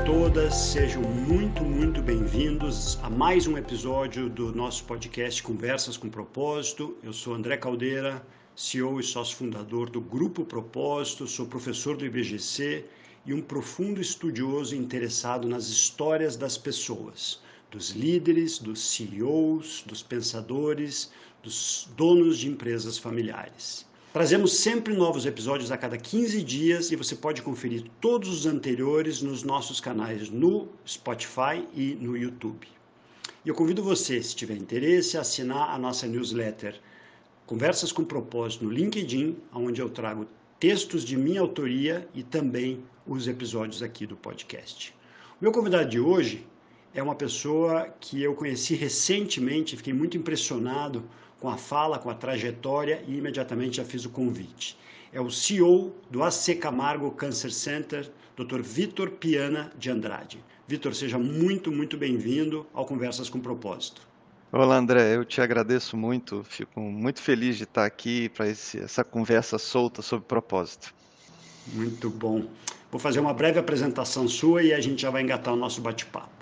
todas, sejam muito bem-vindos a mais um episódio do nosso podcast Conversas com Propósito. Eu sou André Caldeira, CEO e sócio fundador do Grupo Propósito, sou professor do IBGC e um profundo estudioso interessado nas histórias das pessoas, dos líderes, dos CEOs, dos pensadores, dos donos de empresas familiares. Trazemos sempre novos episódios a cada 15 dias e você pode conferir todos os anteriores nos nossos canais no Spotify e no YouTube. E eu convido você, se tiver interesse, a assinar a nossa newsletter Conversas com Propósito no LinkedIn, onde eu trago textos de minha autoria e também os episódios aqui do podcast. O meu convidado de hoje é uma pessoa que eu conheci recentemente, fiquei muito impressionado com a fala, com a trajetória e imediatamente já fiz o convite. É o CEO do AC Camargo Cancer Center, Dr. Vítor Piana de Andrade. Vítor, seja muito bem-vindo ao Conversas com Propósito. Olá, André, eu te agradeço muito, fico muito feliz de estar aqui para essa conversa solta sobre propósito. Muito bom. Vou fazer uma breve apresentação sua e a gente já vai engatar o nosso bate-papo.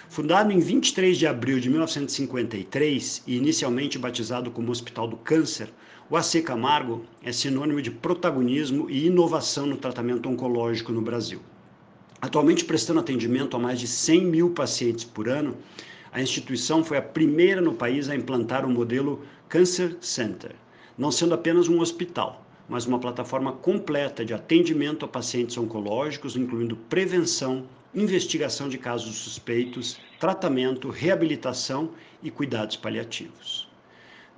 Fundado em 23 de abril de 1953 e inicialmente batizado como Hospital do Câncer, o AC Camargo é sinônimo de protagonismo e inovação no tratamento oncológico no Brasil. Atualmente prestando atendimento a mais de 100 mil pacientes por ano, a instituição foi a primeira no país a implantar o modelo Cancer Center, não sendo apenas um hospital, mas uma plataforma completa de atendimento a pacientes oncológicos, incluindo prevenção, investigação de casos suspeitos, tratamento, reabilitação e cuidados paliativos.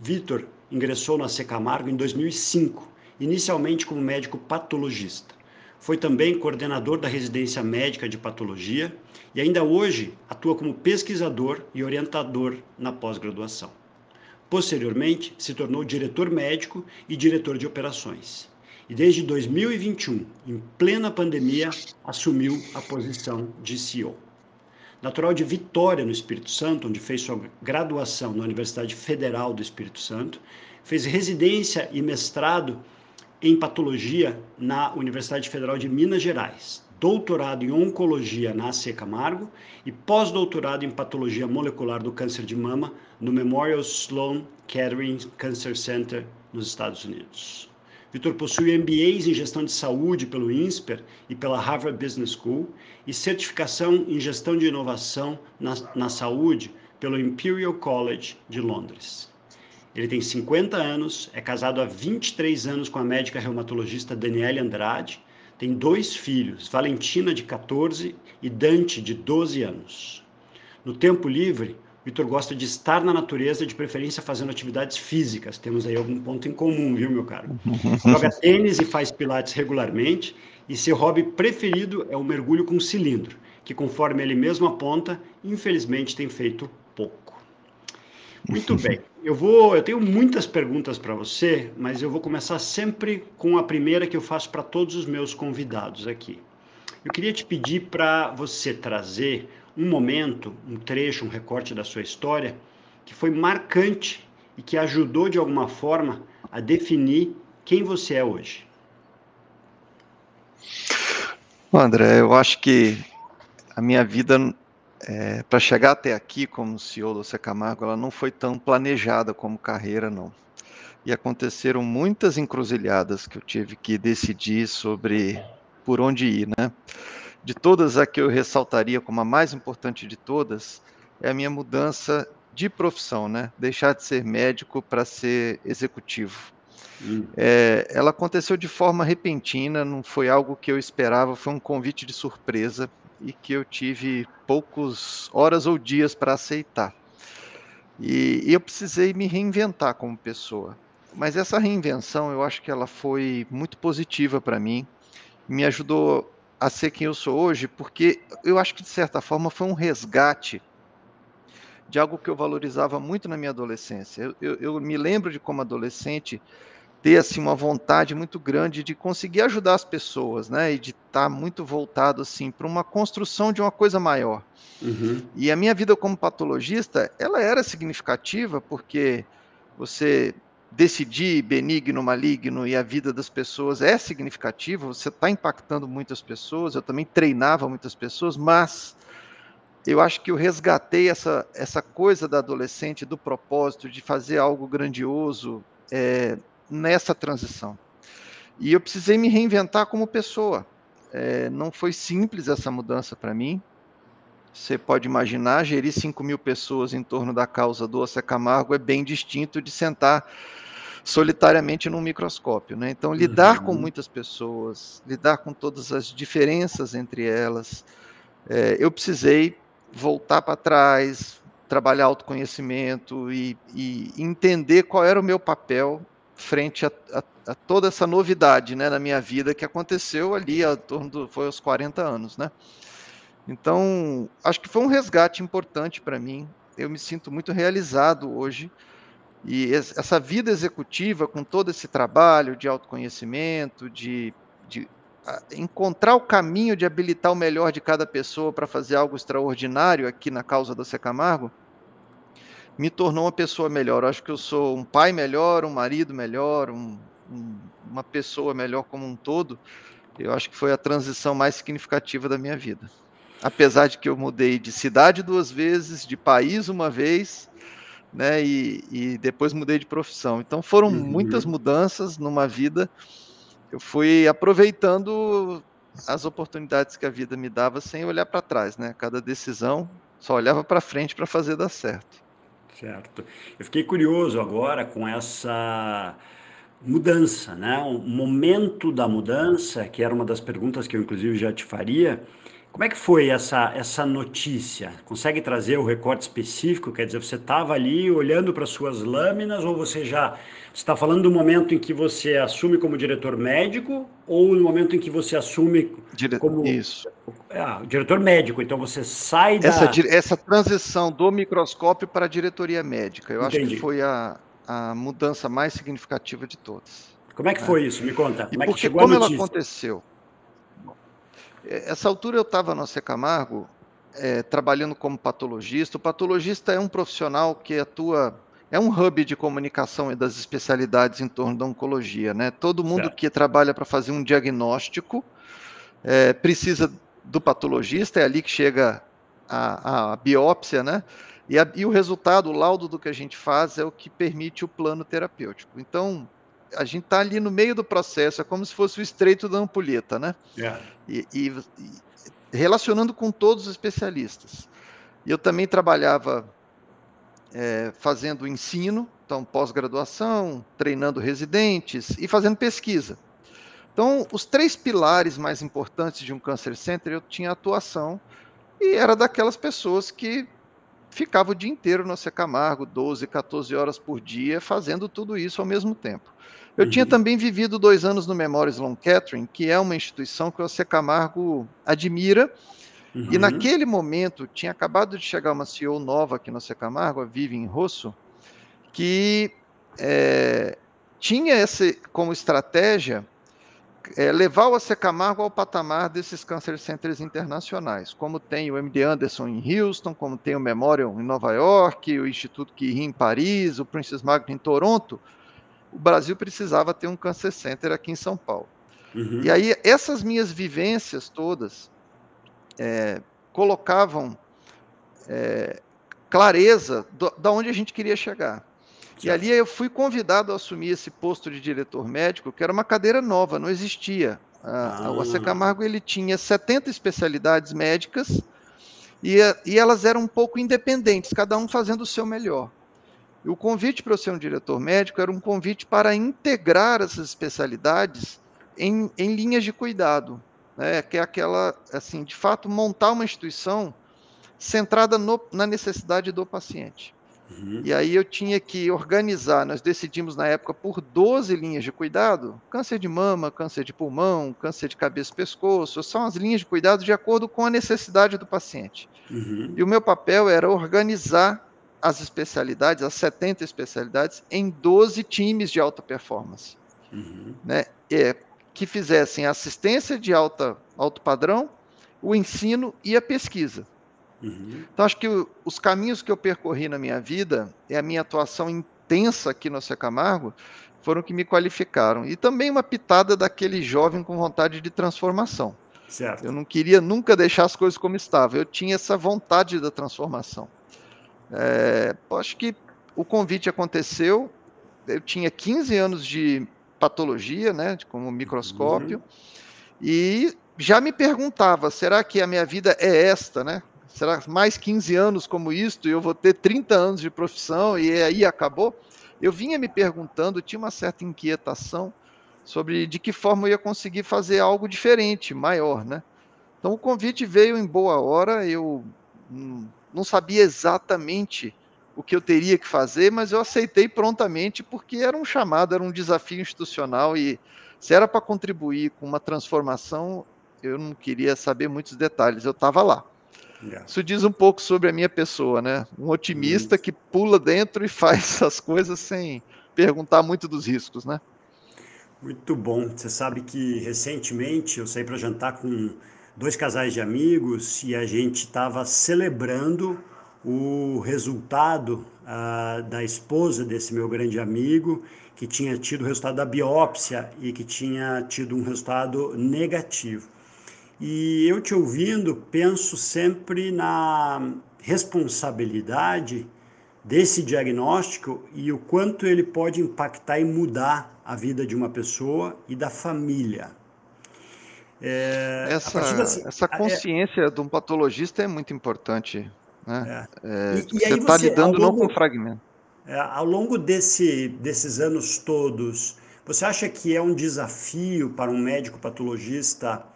Vítor ingressou na AC Camargo em 2005, inicialmente como médico patologista. Foi também coordenador da residência médica de patologia e ainda hoje atua como pesquisador e orientador na pós-graduação. Posteriormente, se tornou diretor médico e diretor de operações. E desde 2021, em plena pandemia, assumiu a posição de CEO. Natural de Vitória, no Espírito Santo, onde fez sua graduação na Universidade Federal do Espírito Santo, fez residência e mestrado em patologia na Universidade Federal de Minas Gerais, doutorado em oncologia na AC Camargo e pós-doutorado em patologia molecular do câncer de mama no Memorial Sloan Kettering Cancer Center, nos Estados Unidos. Vítor possui MBAs em Gestão de Saúde pelo INSPER e pela Harvard Business School e certificação em Gestão de Inovação na Saúde pelo Imperial College de Londres. Ele tem 50 anos, é casado há 23 anos com a médica reumatologista Daniele Andrade, tem 2 filhos, Valentina, de 14, e Dante, de 12 anos. No tempo livre, Vítor gosta de estar na natureza, de preferência fazendo atividades físicas. Temos aí algum ponto em comum, viu, meu caro? Joga tênis e faz pilates regularmente, e seu hobby preferido é o mergulho com cilindro, que conforme ele mesmo aponta, infelizmente tem feito pouco. Muito bem, eu tenho muitas perguntas para você, mas eu vou começar sempre com a primeira que eu faço para todos os meus convidados aqui. Eu queria te pedir para você trazer um momento, um trecho, um recorte da sua história que foi marcante e que ajudou de alguma forma a definir quem você é hoje. Bom, André, eu acho que a minha vida, para chegar até aqui como CEO do AC Camargo, ela não foi tão planejada como carreira, não. E aconteceram muitas encruzilhadas que eu tive que decidir sobre por onde ir, né? De todas, a que eu ressaltaria como a mais importante de todas é a minha mudança de profissão, né? Deixar de ser médico para ser executivo. Ela aconteceu de forma repentina, não foi algo que eu esperava, foi um convite de surpresa e que eu tive poucas horas ou dias para aceitar. E eu precisei me reinventar como pessoa. Mas essa reinvenção, eu acho que ela foi muito positiva para mim, me ajudou a ser quem eu sou hoje, porque eu acho que, de certa forma, foi um resgate de algo que eu valorizava muito na minha adolescência. Eu me lembro de, como adolescente, ter assim, uma vontade muito grande de conseguir ajudar as pessoas, né? E de estar muito voltado assim, para uma construção de uma coisa maior. E a minha vida como patologista, ela era significativa, porque você decidir benigno, maligno e a vida das pessoas é significativa, você está impactando muitas pessoas, eu também treinava muitas pessoas, mas eu acho que eu resgatei essa coisa da adolescente, do propósito de fazer algo grandioso nessa transição. E eu precisei me reinventar como pessoa. Não foi simples essa mudança para mim. Você pode imaginar, gerir 5.000 pessoas em torno da causa do Oscar Camargo é bem distinto de sentar solitariamente num microscópio, né? Então, lidar com muitas pessoas, lidar com todas as diferenças entre elas, eu precisei voltar para trás, trabalhar autoconhecimento e entender qual era o meu papel frente a toda essa novidade, né, na minha vida que aconteceu ali foi aos 40 anos, né? Então, acho que foi um resgate importante para mim. Eu me sinto muito realizado hoje. E essa vida executiva, com todo esse trabalho de autoconhecimento, de encontrar o caminho de habilitar o melhor de cada pessoa para fazer algo extraordinário aqui na causa do Camargo, me tornou uma pessoa melhor. Eu acho que eu sou um pai melhor, um marido melhor, uma pessoa melhor como um todo. Eu acho que foi a transição mais significativa da minha vida. Apesar de que eu mudei de cidade 2 vezes, de país uma vez, né, e depois mudei de profissão. Então foram muitas mudanças numa vida. Eu fui aproveitando as oportunidades que a vida me dava sem olhar para trás, né? Cada decisão só olhava para frente para fazer dar certo. Certo. Eu fiquei curioso agora com essa mudança, né? O momento da mudança, que era uma das perguntas que eu inclusive já te faria. Como é que foi essa notícia? Consegue trazer o recorte específico? Quer dizer, você estava ali olhando para suas lâminas ou você está falando do momento em que você assume como diretor médico ou no momento em que você assume como Isso. diretor médico? Então você sai Essa transição do microscópio para a diretoria médica, eu acho que Entendi. foi a mudança mais significativa de todas. Como é que Né? foi isso? Me conta. E Como é que porque chegou a como ela notícia? aconteceu? Essa altura eu estava no Camargo, trabalhando como patologista. O patologista é um profissional que atua, é um hub de comunicação das especialidades em torno da oncologia, né? Todo mundo Certo. que trabalha para fazer um diagnóstico precisa do patologista, é ali que chega a biópsia, né? E o resultado, o laudo do que a gente faz é o que permite o plano terapêutico. Então, a gente está ali no meio do processo, é como se fosse o estreito da ampulheta, né? É. E relacionando com todos os especialistas. E eu também trabalhava fazendo ensino, então pós-graduação, treinando residentes e fazendo pesquisa. Então, os 3 pilares mais importantes de um Cancer Center, eu tinha atuação e era daquelas pessoas que ficava o dia inteiro no Camargo, 12, 14 horas por dia, fazendo tudo isso ao mesmo tempo. Eu tinha também vivido 2 anos no Memória Sloan Kettering, que é uma instituição que o Camargo admira, e naquele momento tinha acabado de chegar uma CEO nova aqui no Camargo, a Vivian Rosso, que tinha como estratégia levar o Camargo ao patamar desses Cancer Centers internacionais, como tem o MD Anderson em Houston, como tem o Memorial em Nova York, o Instituto Curie em Paris, o Princess Margaret em Toronto. O Brasil precisava ter um Cancer Center aqui em São Paulo. E aí, essas minhas vivências todas colocavam clareza da onde a gente queria chegar. E ali eu fui convidado a assumir esse posto de diretor médico, que era uma cadeira nova, não existia. O Camargo ele tinha 70 especialidades médicas e elas eram um pouco independentes, cada um fazendo o seu melhor. E o convite para eu ser um diretor médico era um convite para integrar essas especialidades em linhas de cuidado, né? Que é aquela, assim, de fato, montar uma instituição centrada na necessidade do paciente. E aí eu tinha que organizar, nós decidimos na época por 12 linhas de cuidado, câncer de mama, câncer de pulmão, câncer de cabeça e pescoço, são as linhas de cuidado de acordo com a necessidade do paciente. E o meu papel era organizar as especialidades, as 70 especialidades, em 12 times de alta performance, né? Que fizessem assistência de alto padrão, o ensino e a pesquisa. Então, acho que os caminhos que eu percorri na minha vida é a minha atuação em tensa aqui no José Camargo, foram que me qualificaram. E também uma pitada daquele jovem com vontade de transformação. Certo. Eu não queria nunca deixar as coisas como estavam, eu tinha essa vontade da transformação. Acho que o convite aconteceu, eu tinha 15 anos de patologia, né, como microscópio, e já me perguntava, será que a minha vida é esta, né? Será mais 15 anos como isto e eu vou ter 30 anos de profissão e aí acabou? Eu vinha me perguntando, tinha uma certa inquietação sobre de que forma eu ia conseguir fazer algo diferente, maior, né? Então o convite veio em boa hora, eu não sabia exatamente o que eu teria que fazer, mas eu aceitei prontamente porque era um chamado, era um desafio institucional e se era para contribuir com uma transformação, eu não queria saber muitos detalhes, eu estava lá. Isso diz um pouco sobre a minha pessoa, né? Um otimista que pula dentro e faz as coisas sem perguntar muito dos riscos, né? Muito bom. Você sabe que recentemente eu saí para jantar com dois casais de amigos e a gente estava celebrando o resultado da esposa desse meu grande amigo, que tinha tido o resultado da biópsia e que tinha tido um resultado negativo. E eu te ouvindo, penso sempre na responsabilidade desse diagnóstico e o quanto ele pode impactar e mudar a vida de uma pessoa e da família. A partir dessa, Essa consciência de um patologista é muito importante, né? e Você aí está você, lidando não com fragmento. ao longo desses anos todos, você acha que é um desafio para um médico patologista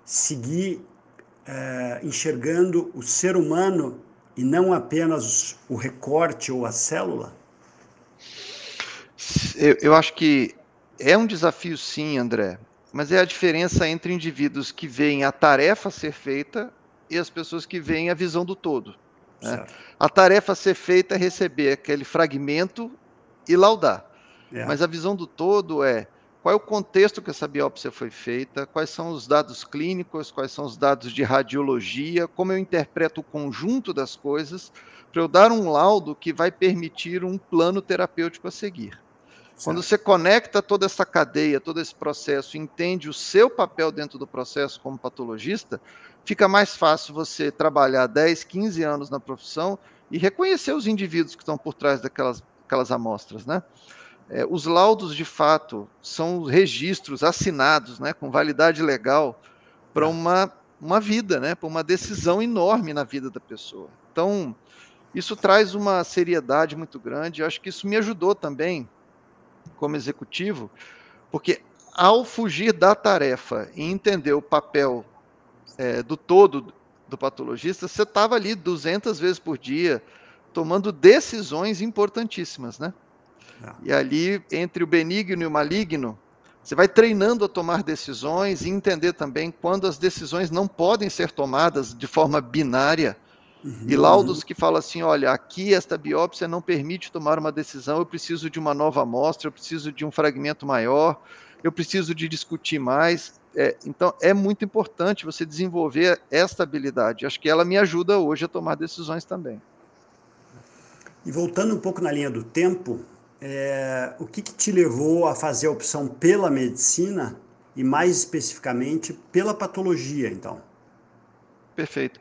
seguir enxergando o ser humano e não apenas o recorte ou a célula? Eu acho que é um desafio, sim, André, mas é a diferença entre indivíduos que veem a tarefa a ser feita e as pessoas que veem a visão do todo, né? Certo. A tarefa a ser feita é receber aquele fragmento e laudar, É. mas a visão do todo é qual é o contexto que essa biópsia foi feita, quais são os dados clínicos, quais são os dados de radiologia, como eu interpreto o conjunto das coisas para eu dar um laudo que vai permitir um plano terapêutico a seguir. Quando Certo. você conecta toda essa cadeia, todo esse processo, entende o seu papel dentro do processo como patologista, fica mais fácil você trabalhar 10, 15 anos na profissão e reconhecer os indivíduos que estão por trás daquelas amostras, né? Os laudos, de fato, são registros assinados, né, com validade legal para É. uma vida, né, para uma decisão enorme na vida da pessoa. Então, isso traz uma seriedade muito grande. Eu acho que isso me ajudou também como executivo, porque ao fugir da tarefa e entender o papel do todo do patologista, você estava ali 200 vezes por dia tomando decisões importantíssimas, né? E ali, entre o benigno e o maligno, você vai treinando a tomar decisões e entender também quando as decisões não podem ser tomadas de forma binária. E laudos que falam assim, olha, aqui esta biópsia não permite tomar uma decisão, eu preciso de uma nova amostra, eu preciso de um fragmento maior, eu preciso de discutir mais. Então, é muito importante você desenvolver esta habilidade. Acho que ela me ajuda hoje a tomar decisões também. E voltando um pouco na linha do tempo, o que te levou a fazer a opção pela medicina e mais especificamente pela patologia, então? Perfeito.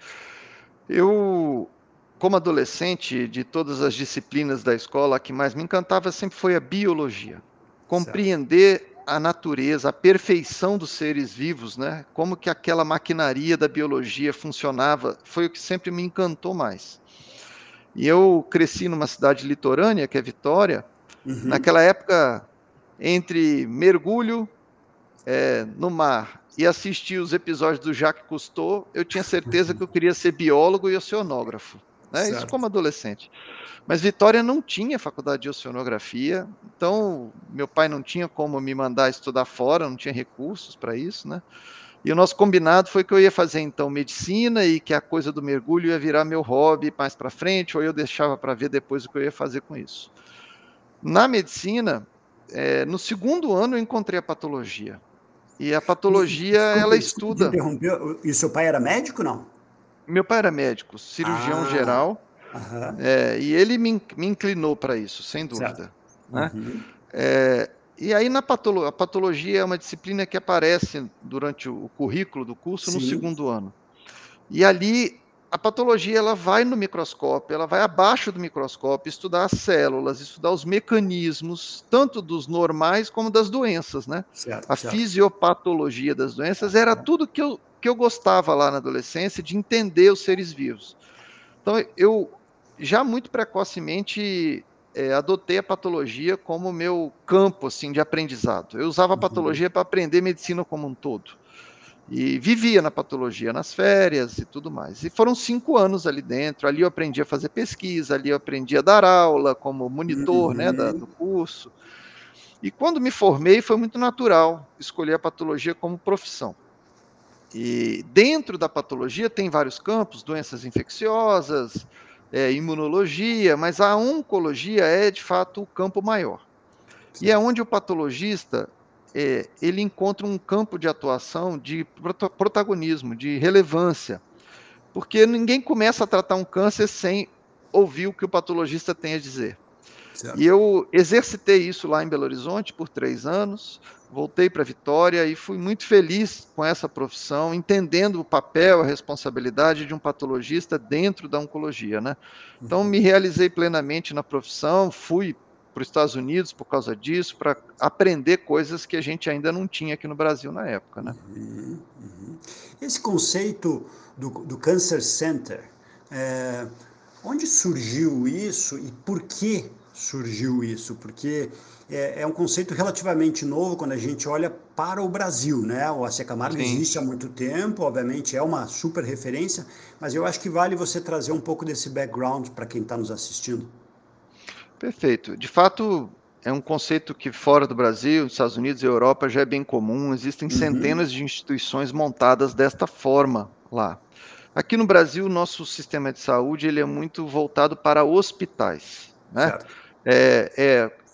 Eu, como adolescente, de todas as disciplinas da escola, a que mais me encantava sempre foi a biologia. Certo. Compreender a natureza, a perfeição dos seres vivos, né? Como que aquela maquinaria da biologia funcionava, foi o que sempre me encantou mais. E eu cresci numa cidade litorânea, que é Vitória. Naquela época, entre mergulho no mar e assistir os episódios do Jacques Cousteau, eu tinha certeza que eu queria ser biólogo e oceanógrafo, né? Isso como Certo. adolescente. Mas Vitória não tinha faculdade de oceanografia, então meu pai não tinha como me mandar estudar fora, não tinha recursos para isso, né? E o nosso combinado foi que eu ia fazer então medicina e que a coisa do mergulho ia virar meu hobby mais para frente, ou eu deixava para ver depois o que eu ia fazer com isso. Na medicina, no segundo ano eu encontrei a patologia. E a patologia, ela Desculpe te estuda. interromper. E seu pai era médico, não? Meu pai era médico, cirurgião Ah, geral, aham, e ele me inclinou para isso, sem certo. dúvida. né? E aí a patologia é uma disciplina que aparece durante o currículo do curso no segundo ano. E ali a patologia ela vai no microscópio, ela vai abaixo do microscópio estudar as células, estudar os mecanismos, tanto dos normais como das doenças, né? A fisiopatologia das doenças era tudo que eu gostava lá na adolescência, de entender os seres vivos. Então, eu já muito precocemente adotei a patologia como meu campo assim, de aprendizado. Eu usava a patologia para aprender medicina como um todo. E vivia na patologia nas férias e tudo mais. E foram 5 anos ali dentro. Ali eu aprendi a fazer pesquisa, ali eu aprendi a dar aula como monitor, né, do curso. E quando me formei, foi muito natural escolher a patologia como profissão. E dentro da patologia tem vários campos, doenças infecciosas, imunologia, mas a oncologia é, de fato, o campo maior. E é onde o patologista ele encontra um campo de atuação de protagonismo, de relevância, porque ninguém começa a tratar um câncer sem ouvir o que o patologista tem a dizer. E eu exercitei isso lá em Belo Horizonte por 3 anos, voltei para Vitória e fui muito feliz com essa profissão, entendendo o papel, a responsabilidade de um patologista dentro da oncologia, né? Então, me realizei plenamente na profissão, fui para os Estados Unidos por causa disso, para aprender coisas que a gente ainda não tinha aqui no Brasil na época, né? Esse conceito do Cancer Center, onde surgiu isso e por que surgiu isso? Porque é um conceito relativamente novo quando a gente olha para o Brasil, né? O AC Camargo existe há muito tempo, obviamente é uma super referência, mas eu acho que vale você trazer um pouco desse background para quem está nos assistindo. Perfeito. De fato, é um conceito que fora do Brasil, Estados Unidos e Europa já é bem comum. Existem centenas de instituições montadas desta forma lá. Aqui no Brasil, o nosso sistema de saúde ele é muito voltado para hospitais, né?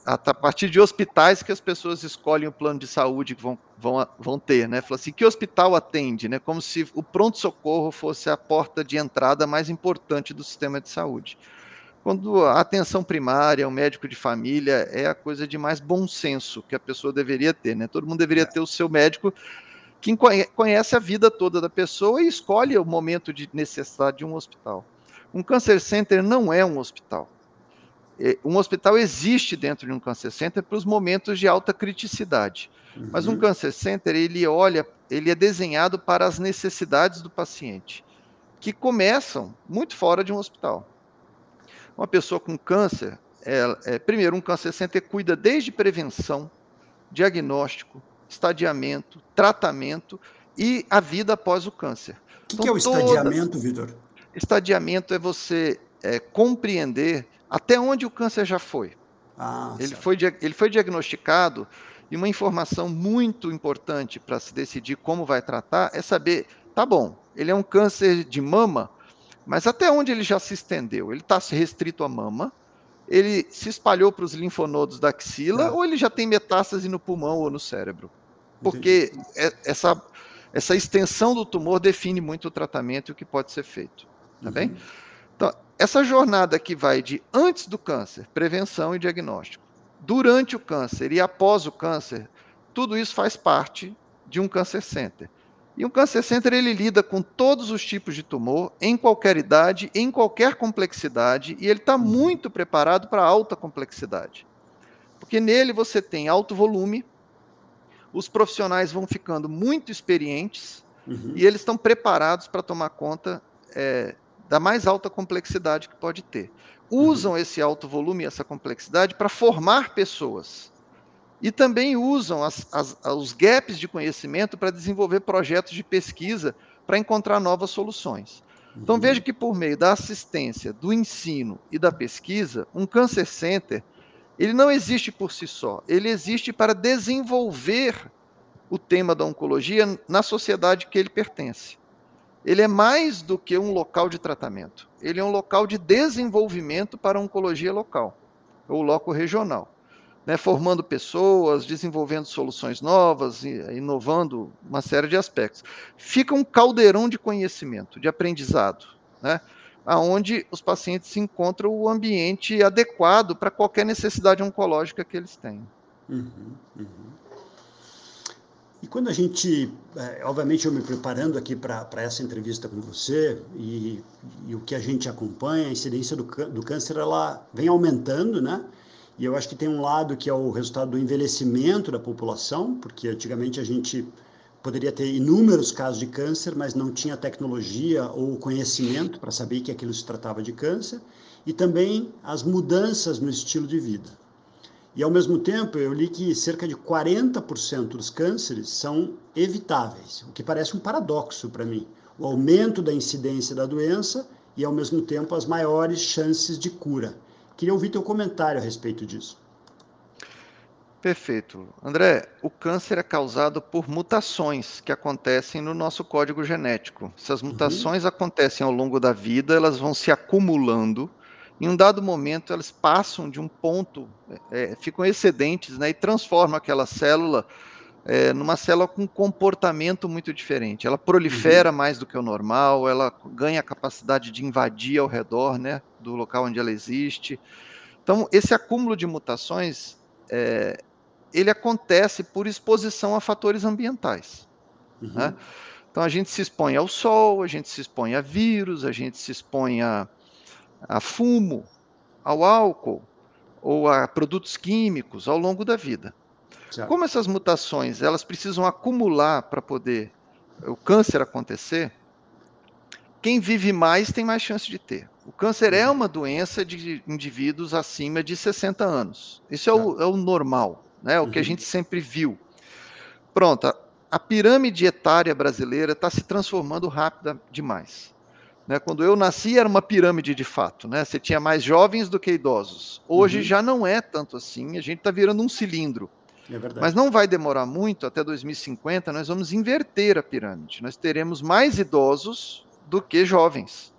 A partir de hospitais que as pessoas escolhem o plano de saúde que vão ter, né? Fala assim, que hospital atende, né? Como se o pronto-socorro fosse a porta de entrada mais importante do sistema de saúde. Quando a atenção primária, o médico de família, é a coisa de mais bom senso que a pessoa deveria ter, né? Todo mundo deveria ter o seu médico que conhece a vida toda da pessoa e escolhe o momento de necessidade de um hospital. Um Cancer Center não é um hospital. Um hospital existe dentro de um Cancer Center para os momentos de alta criticidade. Mas um Cancer Center, ele é desenhado para as necessidades do paciente, que começam muito fora de um hospital. Uma pessoa com câncer, primeiro, um Cancer Center cuida desde prevenção, diagnóstico, estadiamento, tratamento e a vida após o câncer. O que é o estadiamento, Vitor? Estadiamento é você compreender até onde o câncer já foi. Ele foi diagnosticado e uma informação muito importante para se decidir como vai tratar é saber, tá bom, ele é um câncer de mama, mas até onde ele já se estendeu? Ele está restrito à mama? Ele se espalhou para os linfonodos da axila ou ele já tem metástase no pulmão ou no cérebro? Porque essa extensão do tumor define muito o tratamento e o que pode ser feito, tá bem? Então, essa jornada que vai de antes do câncer, prevenção e diagnóstico, durante o câncer e após o câncer, tudo isso faz parte de um Cancer Center. E um Cancer Center, ele lida com todos os tipos de tumor, em qualquer idade, em qualquer complexidade, e ele está muito preparado para alta complexidade. Porque nele você tem alto volume, os profissionais vão ficando muito experientes, e eles estão preparados para tomar conta da mais alta complexidade que pode ter. Usam esse alto volume e essa complexidade para formar pessoas. E também usam os gaps de conhecimento para desenvolver projetos de pesquisa para encontrar novas soluções. Então, veja que por meio da assistência, do ensino e da pesquisa, um Cancer Center, ele não existe por si só, ele existe para desenvolver o tema da oncologia na sociedade que ele pertence. Ele é mais do que um local de tratamento, ele é um local de desenvolvimento para a oncologia local, ou loco regional. Né, formando pessoas, desenvolvendo soluções novas, inovando uma série de aspectos. Fica um caldeirão de conhecimento, de aprendizado. Né? aonde os pacientes encontram o ambiente adequado para qualquer necessidade oncológica que eles tenham. E quando a gente, obviamente eu me preparando aqui para essa entrevista com você, e o que a gente acompanha, a incidência do câncer, ela vem aumentando, né? E eu acho que tem um lado que é o resultado do envelhecimento da população, porque antigamente a gente poderia ter inúmeros casos de câncer, mas não tinha tecnologia ou conhecimento para saber que aquilo se tratava de câncer, e também as mudanças no estilo de vida. E, ao mesmo tempo, eu li que cerca de 40% dos cânceres são evitáveis, o que parece um paradoxo para mim. O aumento da incidência da doença e, ao mesmo tempo, as maiores chances de cura. Queria ouvir teu comentário a respeito disso. Perfeito. André, o câncer é causado por mutações que acontecem no nosso código genético. Essas mutações acontecem ao longo da vida, elas vão se acumulando. Em um dado momento, elas passam de um ponto, ficam excedentes, né, e transformam aquela célula numa célula com um comportamento muito diferente. Ela prolifera mais do que o normal, ela ganha a capacidade de invadir ao redor, né, do local onde ela existe. Então, esse acúmulo de mutações, ele acontece por exposição a fatores ambientais. Né? Então, a gente se expõe ao sol, a gente se expõe a vírus, a gente se expõe a fumo, ao álcool ou a produtos químicos ao longo da vida. Certo. Como essas mutações elas precisam acumular para poder o câncer acontecer, quem vive mais tem mais chance de ter. O câncer é uma doença de indivíduos acima de 60 anos. Isso é o normal, né? O que a gente sempre viu. Pronto, a pirâmide etária brasileira está se transformando rápida demais. Né? Quando eu nasci era uma pirâmide de fato, né? Você tinha mais jovens do que idosos. Hoje já não é tanto assim, a gente está virando um cilindro. É verdade. Mas não vai demorar muito, até 2050 nós vamos inverter a pirâmide. Nós teremos mais idosos do que jovens.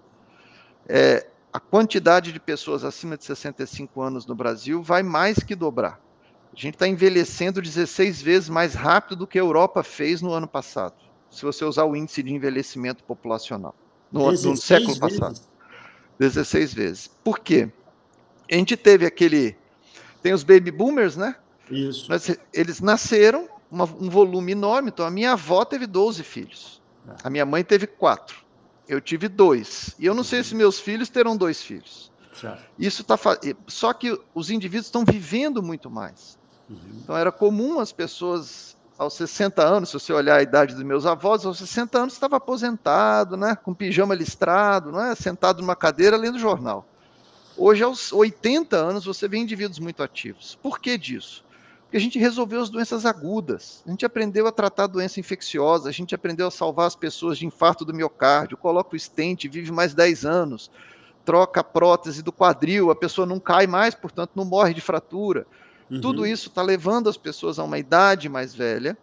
A quantidade de pessoas acima de 65 anos no Brasil vai mais que dobrar. A gente está envelhecendo 16 vezes mais rápido do que a Europa fez no ano passado, se você usar o índice de envelhecimento populacional, no século passado. 16 vezes. Por quê? A gente teve tem os baby boomers, né? Isso. Eles nasceram, um volume enorme, então a minha avó teve 12 filhos, a minha mãe teve 4, eu tive 2, e eu não sei se meus filhos terão 2 filhos. Certo. Só que os indivíduos estão vivendo muito mais. Então era comum as pessoas aos 60 anos, se você olhar a idade dos meus avós, aos 60 anos estava aposentado, né, com pijama listrado, não é, sentado numa cadeira lendo jornal. Hoje, aos 80 anos, você vê indivíduos muito ativos. Por que disso? Porque a gente resolveu as doenças agudas, a gente aprendeu a tratar doença infecciosa, a gente aprendeu a salvar as pessoas de infarto do miocárdio, coloca o stent, vive mais 10 anos, troca a prótese do quadril, a pessoa não cai mais, portanto não morre de fratura. Tudo isso está levando as pessoas a uma idade mais velha,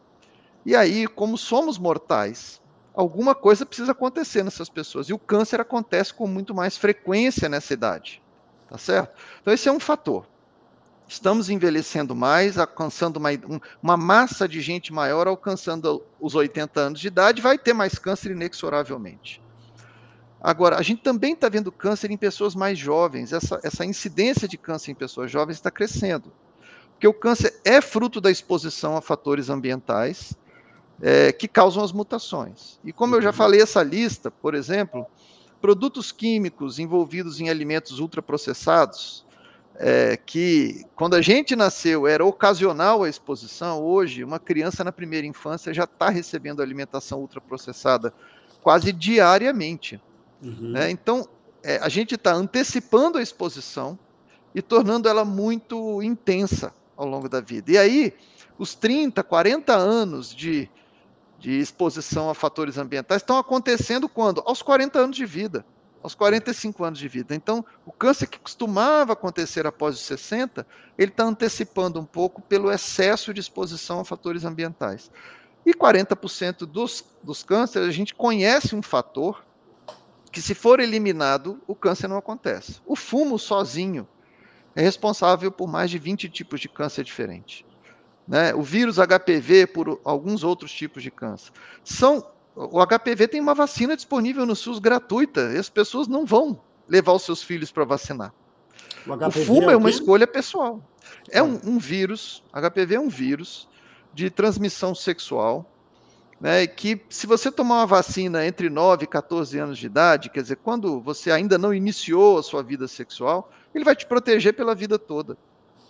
e aí, como somos mortais, alguma coisa precisa acontecer nessas pessoas, e o câncer acontece com muito mais frequência nessa idade, tá certo? Então esse é um fator. Estamos envelhecendo mais, alcançando uma massa de gente maior, alcançando os 80 anos de idade, vai ter mais câncer inexoravelmente. Agora, a gente também está vendo câncer em pessoas mais jovens, essa incidência de câncer em pessoas jovens está crescendo. Porque o câncer é fruto da exposição a fatores ambientais que causam as mutações. E como eu já falei, essa lista, por exemplo, produtos químicos envolvidos em alimentos ultraprocessados, que quando a gente nasceu era ocasional a exposição, hoje uma criança na primeira infância já está recebendo alimentação ultraprocessada quase diariamente. Né? Então, a gente está antecipando a exposição e tornando ela muito intensa ao longo da vida. E aí, os 30, 40 anos de exposição a fatores ambientais estão acontecendo quando? Aos 40 anos de vida, aos 45 anos de vida. Então, o câncer que costumava acontecer após os 60, ele está antecipando um pouco pelo excesso de exposição a fatores ambientais. E 40% dos cânceres, a gente conhece um fator que, se for eliminado, o câncer não acontece. O fumo sozinho é responsável por mais de 20 tipos de câncer diferentes. Né? O vírus HPV por alguns outros tipos de câncer. O HPV tem uma vacina disponível no SUS gratuita, e as pessoas não vão levar os seus filhos para vacinar. O O HPV fumo é é o uma quê? escolha pessoal. É um vírus, HPV é um vírus de transmissão sexual, né, que se você tomar uma vacina entre 9 e 14 anos de idade, quer dizer, quando você ainda não iniciou a sua vida sexual, ele vai te proteger pela vida toda.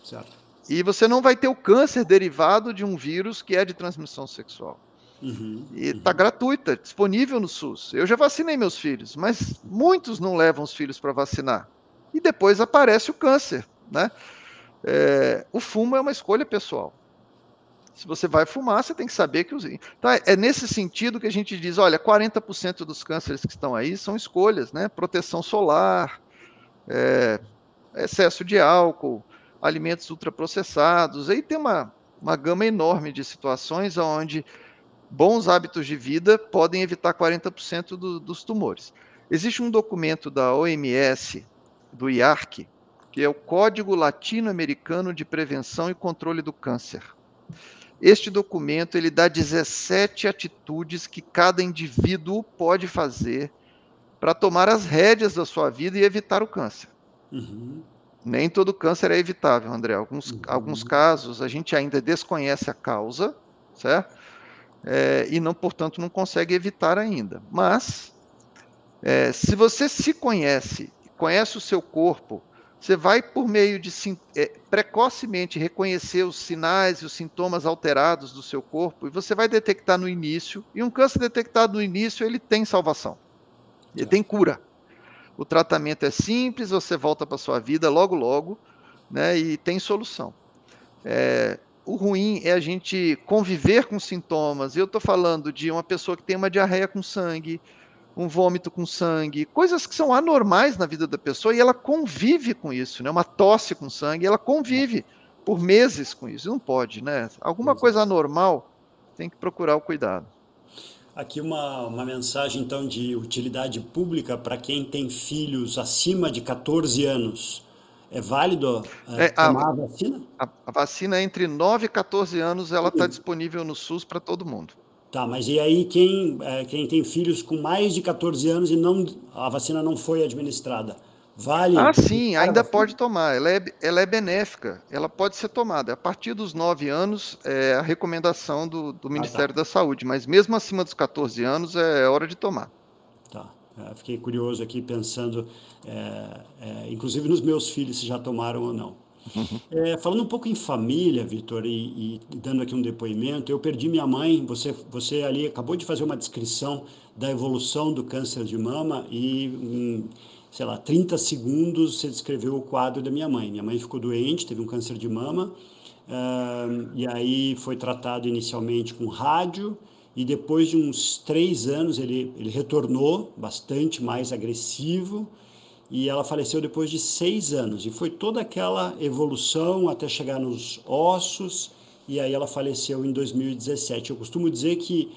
Certo. E você não vai ter o câncer derivado de um vírus que é de transmissão sexual. E está gratuita, disponível no SUS. Eu já vacinei meus filhos, mas muitos não levam os filhos para vacinar. E depois aparece o câncer, né? O fumo é uma escolha pessoal. Se você vai fumar, você tem que saber que... Então, é nesse sentido que a gente diz, olha, 40% dos cânceres que estão aí são escolhas, né? Proteção solar, excesso de álcool, alimentos ultraprocessados. Aí tem uma gama enorme de situações onde bons hábitos de vida podem evitar 40% dos tumores. Existe um documento da OMS, do IARC, que é o Código Latino-Americano de Prevenção e Controle do Câncer. Este documento ele dá 17 atitudes que cada indivíduo pode fazer para tomar as rédeas da sua vida e evitar o câncer. Nem todo câncer é evitável, André. Alguns casos a gente ainda desconhece a causa, certo? E não, portanto, não consegue evitar ainda. Mas, se você se conhece, conhece o seu corpo, você vai, por meio de precocemente reconhecer os sinais e os sintomas alterados do seu corpo, e você vai detectar no início, e um câncer detectado no início, ele tem salvação, ele tem cura. O tratamento é simples, você volta para a sua vida logo, logo, né, e tem solução. O ruim é a gente conviver com sintomas. Eu estou falando de uma pessoa que tem uma diarreia com sangue, um vômito com sangue, coisas que são anormais na vida da pessoa e ela convive com isso, né? Uma tosse com sangue, ela convive por meses com isso. Não pode, né? Alguma coisa anormal tem que procurar o cuidado. Aqui uma mensagem, então, de utilidade pública para quem tem filhos acima de 14 anos. É válido tomar a vacina? A vacina entre 9 e 14 anos, ela está disponível no SUS para todo mundo. Tá, mas e aí quem tem filhos com mais de 14 anos e a vacina não foi administrada? Vale? Sim, ainda pode tomar. Ela é benéfica, ela pode ser tomada. A partir dos 9 anos é a recomendação do Ministério da Saúde, mas mesmo acima dos 14 anos é hora de tomar. Tá. Fiquei curioso aqui pensando, inclusive nos meus filhos, se já tomaram ou não. Falando um pouco em família, Vitor, e dando aqui um depoimento, eu perdi minha mãe. Você ali acabou de fazer uma descrição da evolução do câncer de mama e, sei lá, 30 segundos você descreveu o quadro da minha mãe. Minha mãe ficou doente, teve um câncer de mama, e aí foi tratado inicialmente com rádio, e depois de uns 3 anos ele retornou bastante mais agressivo, e ela faleceu depois de 6 anos. E foi toda aquela evolução até chegar nos ossos, e aí ela faleceu em 2017. Eu costumo dizer que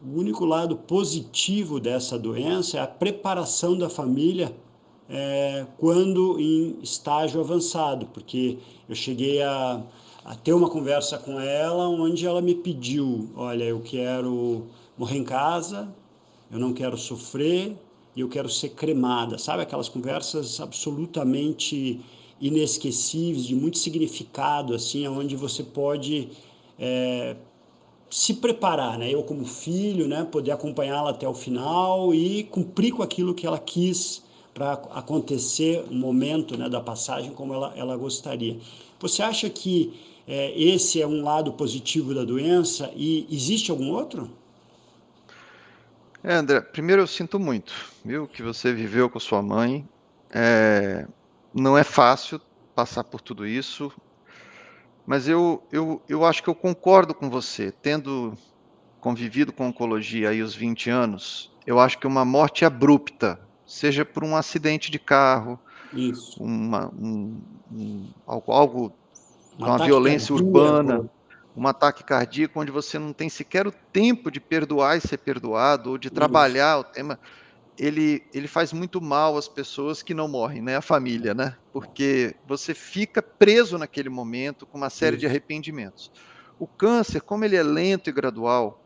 o único lado positivo dessa doença é a preparação da família quando em estágio avançado, porque eu cheguei a ter uma conversa com ela onde ela me pediu, olha, eu quero morrer em casa, eu não quero sofrer e eu quero ser cremada, sabe? Aquelas conversas absolutamente inesquecíveis, de muito significado, assim, onde você pode se preparar, né? Eu como filho, né? Poder acompanhá-la até o final e cumprir com aquilo que ela quis para acontecer o momento, né, da passagem como ela gostaria. Você acha que esse é um lado positivo da doença e existe algum outro? André, primeiro eu sinto muito, viu, que você viveu com sua mãe. Não é fácil passar por tudo isso, mas eu acho que eu concordo com você. Tendo convivido com oncologia aí os 20 anos, eu acho que uma morte abrupta, seja por um acidente de carro, Isso. algo Um com a ataque violência urbana, cardíaco. um ataque cardíaco, onde você não tem sequer o tempo de perdoar e ser perdoado, ou de Isso. trabalhar o tema, ele faz muito mal às pessoas que não morrem, né? A família, né? Porque você fica preso naquele momento com uma série de Isso. arrependimentos. O câncer, como ele é lento e gradual,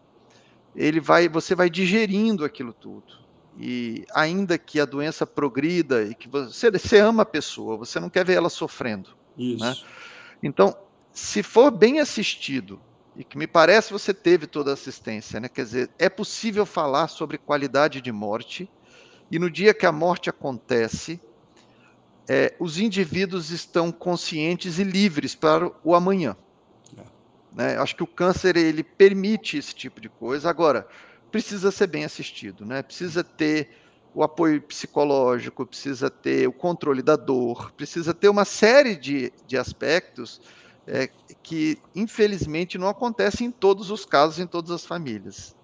você vai digerindo aquilo tudo. e ainda que a doença progrida e que você ama a pessoa, você não quer ver ela sofrendo, né? Isso. Então, se for bem assistido, e que me parece você teve toda a assistência, né? Quer dizer, é possível falar sobre qualidade de morte, e no dia que a morte acontece, os indivíduos estão conscientes e livres para o amanhã, É. né? Acho que o câncer ele permite esse tipo de coisa. Agora, precisa ser bem assistido, né? Precisa ter o apoio psicológico, precisa ter o controle da dor, precisa ter uma série de aspectos é, que, infelizmente, não acontecem em todos os casos, em todas as famílias.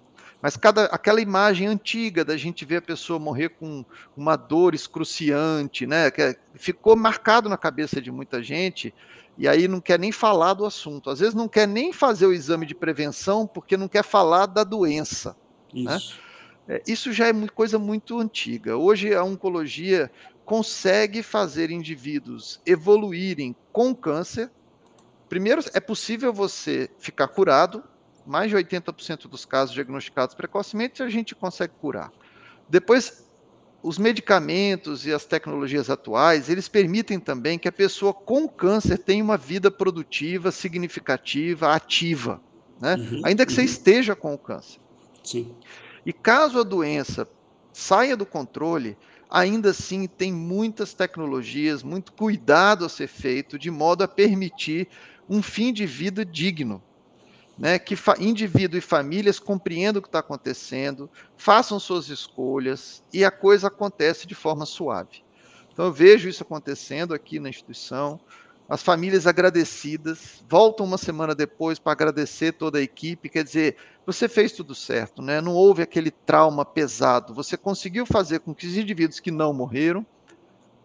Mas aquela imagem antiga da gente ver a pessoa morrer com uma dor excruciante, né? Que ficou marcado na cabeça de muita gente, e aí não quer nem falar do assunto. Às vezes não quer nem fazer o exame de prevenção porque não quer falar da doença, né? Isso. Isso já é coisa muito antiga. Hoje a oncologia consegue fazer indivíduos evoluírem com câncer. Primeiro, é possível você ficar curado, mais de 80% dos casos diagnosticados precocemente a gente consegue curar. Depois, os medicamentos e as tecnologias atuais, eles permitem também que a pessoa com câncer tenha uma vida produtiva, significativa, ativa, né? Uhum, Ainda que você uhum. esteja com o câncer. Sim. E caso a doença saia do controle, ainda assim tem muitas tecnologias, muito cuidado a ser feito, de modo a permitir um fim de vida digno, né? Que indivíduo e famílias compreendam o que está acontecendo, façam suas escolhas e a coisa acontece de forma suave. Então, eu vejo isso acontecendo aqui na instituição, as famílias agradecidas, voltam uma semana depois para agradecer toda a equipe, quer dizer, você fez tudo certo, né? Não houve aquele trauma pesado, você conseguiu fazer com que os indivíduos que não morreram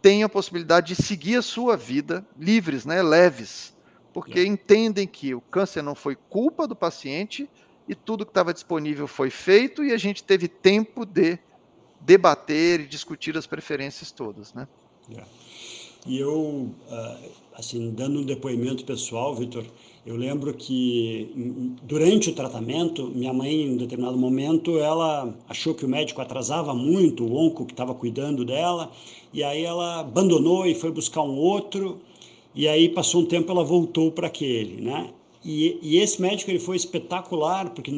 tenham a possibilidade de seguir a sua vida livres, né? Leves, porque Yeah. entendem que o câncer não foi culpa do paciente e tudo que estava disponível foi feito e a gente teve tempo de debater e discutir as preferências todas, né? Yeah. E eu, assim, dando um depoimento pessoal, Vitor, eu lembro que durante o tratamento, minha mãe, em um determinado momento, ela achou que o médico atrasava muito, o onco que estava cuidando dela, e aí ela abandonou e foi buscar um outro, e aí passou um tempo ela voltou para aquele, né? E esse médico ele foi espetacular, porque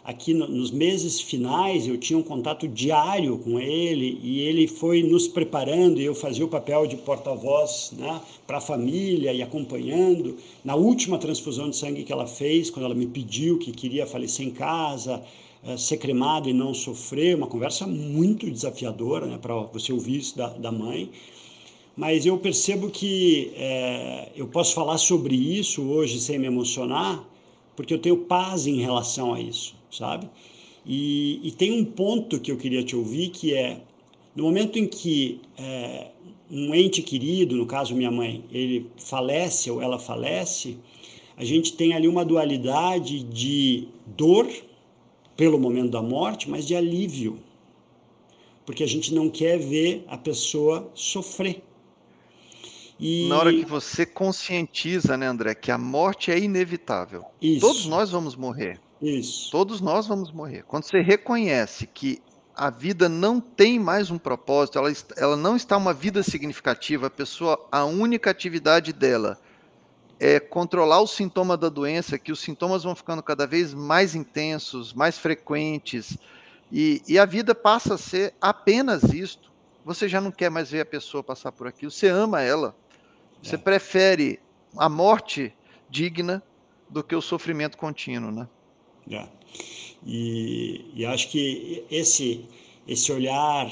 aqui nos meses finais eu tinha um contato diário com ele e ele foi nos preparando e eu fazia o papel de porta-voz, né, para a família e acompanhando. Na última transfusão de sangue que ela fez, quando ela me pediu que queria falecer em casa, ser cremada e não sofrer, uma conversa muito desafiadora, né, para você ouvir isso da mãe. Mas eu percebo que eu posso falar sobre isso hoje sem me emocionar, porque eu tenho paz em relação a isso, sabe? E tem um ponto que eu queria te ouvir, que é, no momento em que um ente querido, no caso minha mãe, ele falece ou ela falece, a gente tem ali uma dualidade de dor pelo momento da morte, mas de alívio, porque a gente não quer ver a pessoa sofrer. Na hora que E você conscientiza, né, André, que a morte é inevitável. Todos isso, nós vamos morrer. isso, Todos nós vamos morrer. Quando você reconhece que a vida não tem mais um propósito, ela não está uma vida significativa, a pessoa, a única atividade dela é controlar o sintoma da doença, que os sintomas vão ficando cada vez mais intensos, mais frequentes, e a vida passa a ser apenas isto. Você já não quer mais ver a pessoa passar por aquilo, você ama ela. Você é, prefere a morte digna do que o sofrimento contínuo, né? é. E acho que esse olhar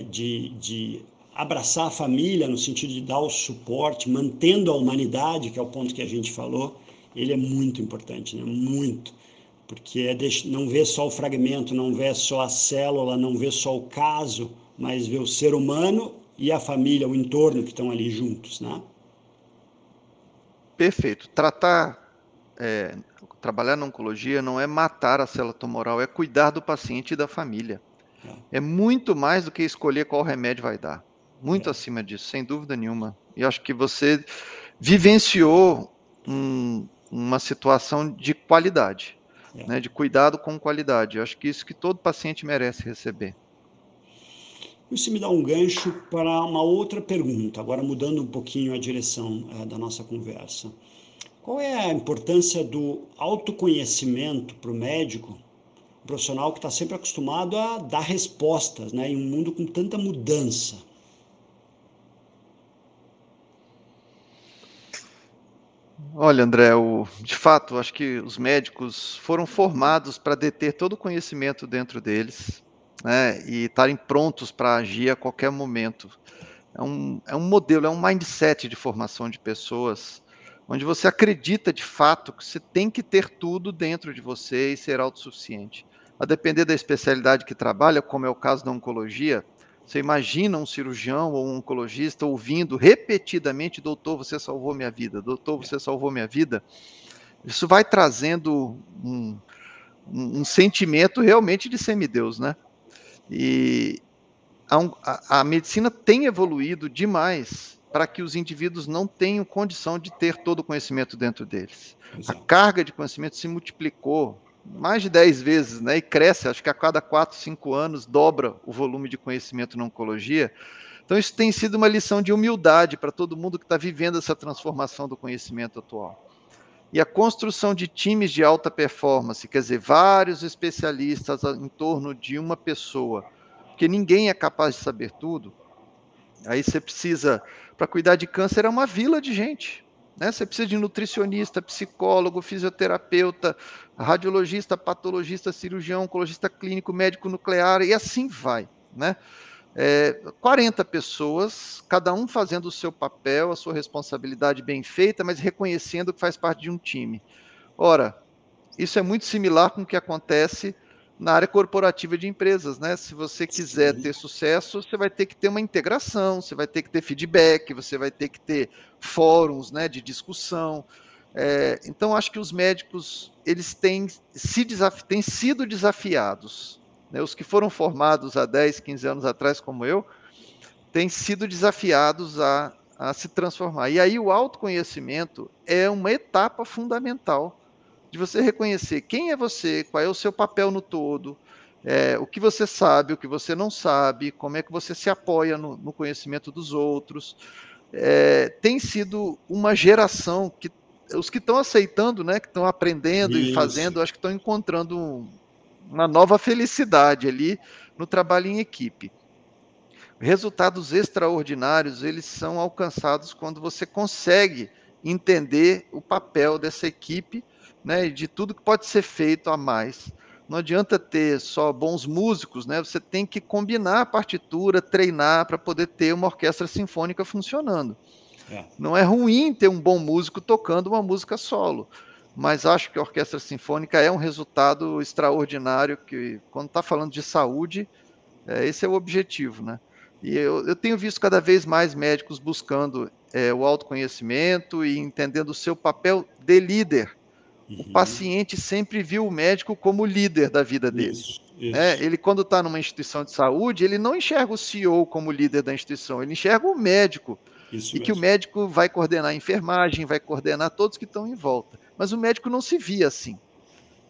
de abraçar a família no sentido de dar o suporte, mantendo a humanidade, que é o ponto que a gente falou, ele é muito importante, né? Muito. Porque não ver só o fragmento, não ver só a célula, não ver só o caso, mas ver o ser humano e a família, o entorno que estão ali juntos, né? Perfeito. Trabalhar na oncologia não é matar a célula tumoral, é cuidar do paciente e da família. É, É muito mais do que escolher qual remédio vai dar. Muito é, acima disso, sem dúvida nenhuma. E acho que você vivenciou uma situação de qualidade, é. né, de cuidado com qualidade. Eu acho que isso que todo paciente merece receber. Isso me dá um gancho para uma outra pergunta, agora mudando um pouquinho a direção da nossa conversa. Qual é a importância do autoconhecimento para o médico, um profissional que está sempre acostumado a dar respostas, né, em um mundo com tanta mudança? Olha, André, de fato, acho que os médicos foram formados para deter todo o conhecimento dentro deles, né, e estarem prontos para agir a qualquer momento. É um modelo, é um mindset de formação de pessoas, onde você acredita de fato que você tem que ter tudo dentro de você e ser autossuficiente. A depender da especialidade que trabalha, como é o caso da oncologia, você imagina um cirurgião ou um oncologista ouvindo repetidamente: doutor, você salvou minha vida, doutor, você salvou minha vida. Isso vai trazendo um sentimento realmente de semideus, né? E a medicina tem evoluído demais para que os indivíduos não tenham condição de ter todo o conhecimento dentro deles. Pois A é. carga de conhecimento se multiplicou mais de 10 vezes, né? E cresce, acho que a cada 4, 5 anos dobra o volume de conhecimento na oncologia. Então, isso tem sido uma lição de humildade para todo mundo que está vivendo essa transformação do conhecimento atual. E a construção de times de alta performance, quer dizer, vários especialistas em torno de uma pessoa, porque ninguém é capaz de saber tudo. Aí você precisa, para cuidar de câncer, é uma vila de gente. Né? Você precisa de nutricionista, psicólogo, fisioterapeuta, radiologista, patologista, cirurgião, oncologista clínico, médico nuclear, e assim vai. Né? 40 pessoas, cada um fazendo o seu papel, a sua responsabilidade bem feita, mas reconhecendo que faz parte de um time. Ora, isso é muito similar com o que acontece na área corporativa de empresas, né? Se você quiser Sim. ter sucesso, você vai ter que ter uma integração, você vai ter que ter feedback, você vai ter que ter fóruns, né, de discussão. Então, acho que os médicos eles têm sido desafiados. Né? Os que foram formados há 10, 15 anos atrás, como eu, têm sido desafiados a se transformar. E aí o autoconhecimento é uma etapa fundamental de você reconhecer quem é você, qual é o seu papel no todo, o que você sabe, o que você não sabe, como é que você se apoia no conhecimento dos outros. Tem sido uma geração que os que estão aceitando, né, que estão aprendendo e Isso. fazendo, acho que estão encontrando uma nova felicidade ali no trabalho em equipe. Resultados extraordinários, eles são alcançados quando você consegue entender o papel dessa equipe, né, e de tudo que pode ser feito a mais. Não adianta ter só bons músicos, né? Você tem que combinar a partitura, treinar para poder ter uma orquestra sinfônica funcionando. É. Não é ruim ter um bom músico tocando uma música solo, mas acho que a orquestra sinfônica é um resultado extraordinário que, quando está falando de saúde, esse é o objetivo, né? E eu tenho visto cada vez mais médicos buscando o autoconhecimento e entendendo o seu papel de líder. O Uhum. paciente sempre viu o médico como líder da vida dele. Isso, Né? isso, Ele, quando está numa instituição de saúde, ele não enxerga o CEO como líder da instituição, ele enxerga o médico. isso E que o mesmo. médico vai coordenar a enfermagem, vai coordenar todos que estão em volta. Mas o médico não se via assim.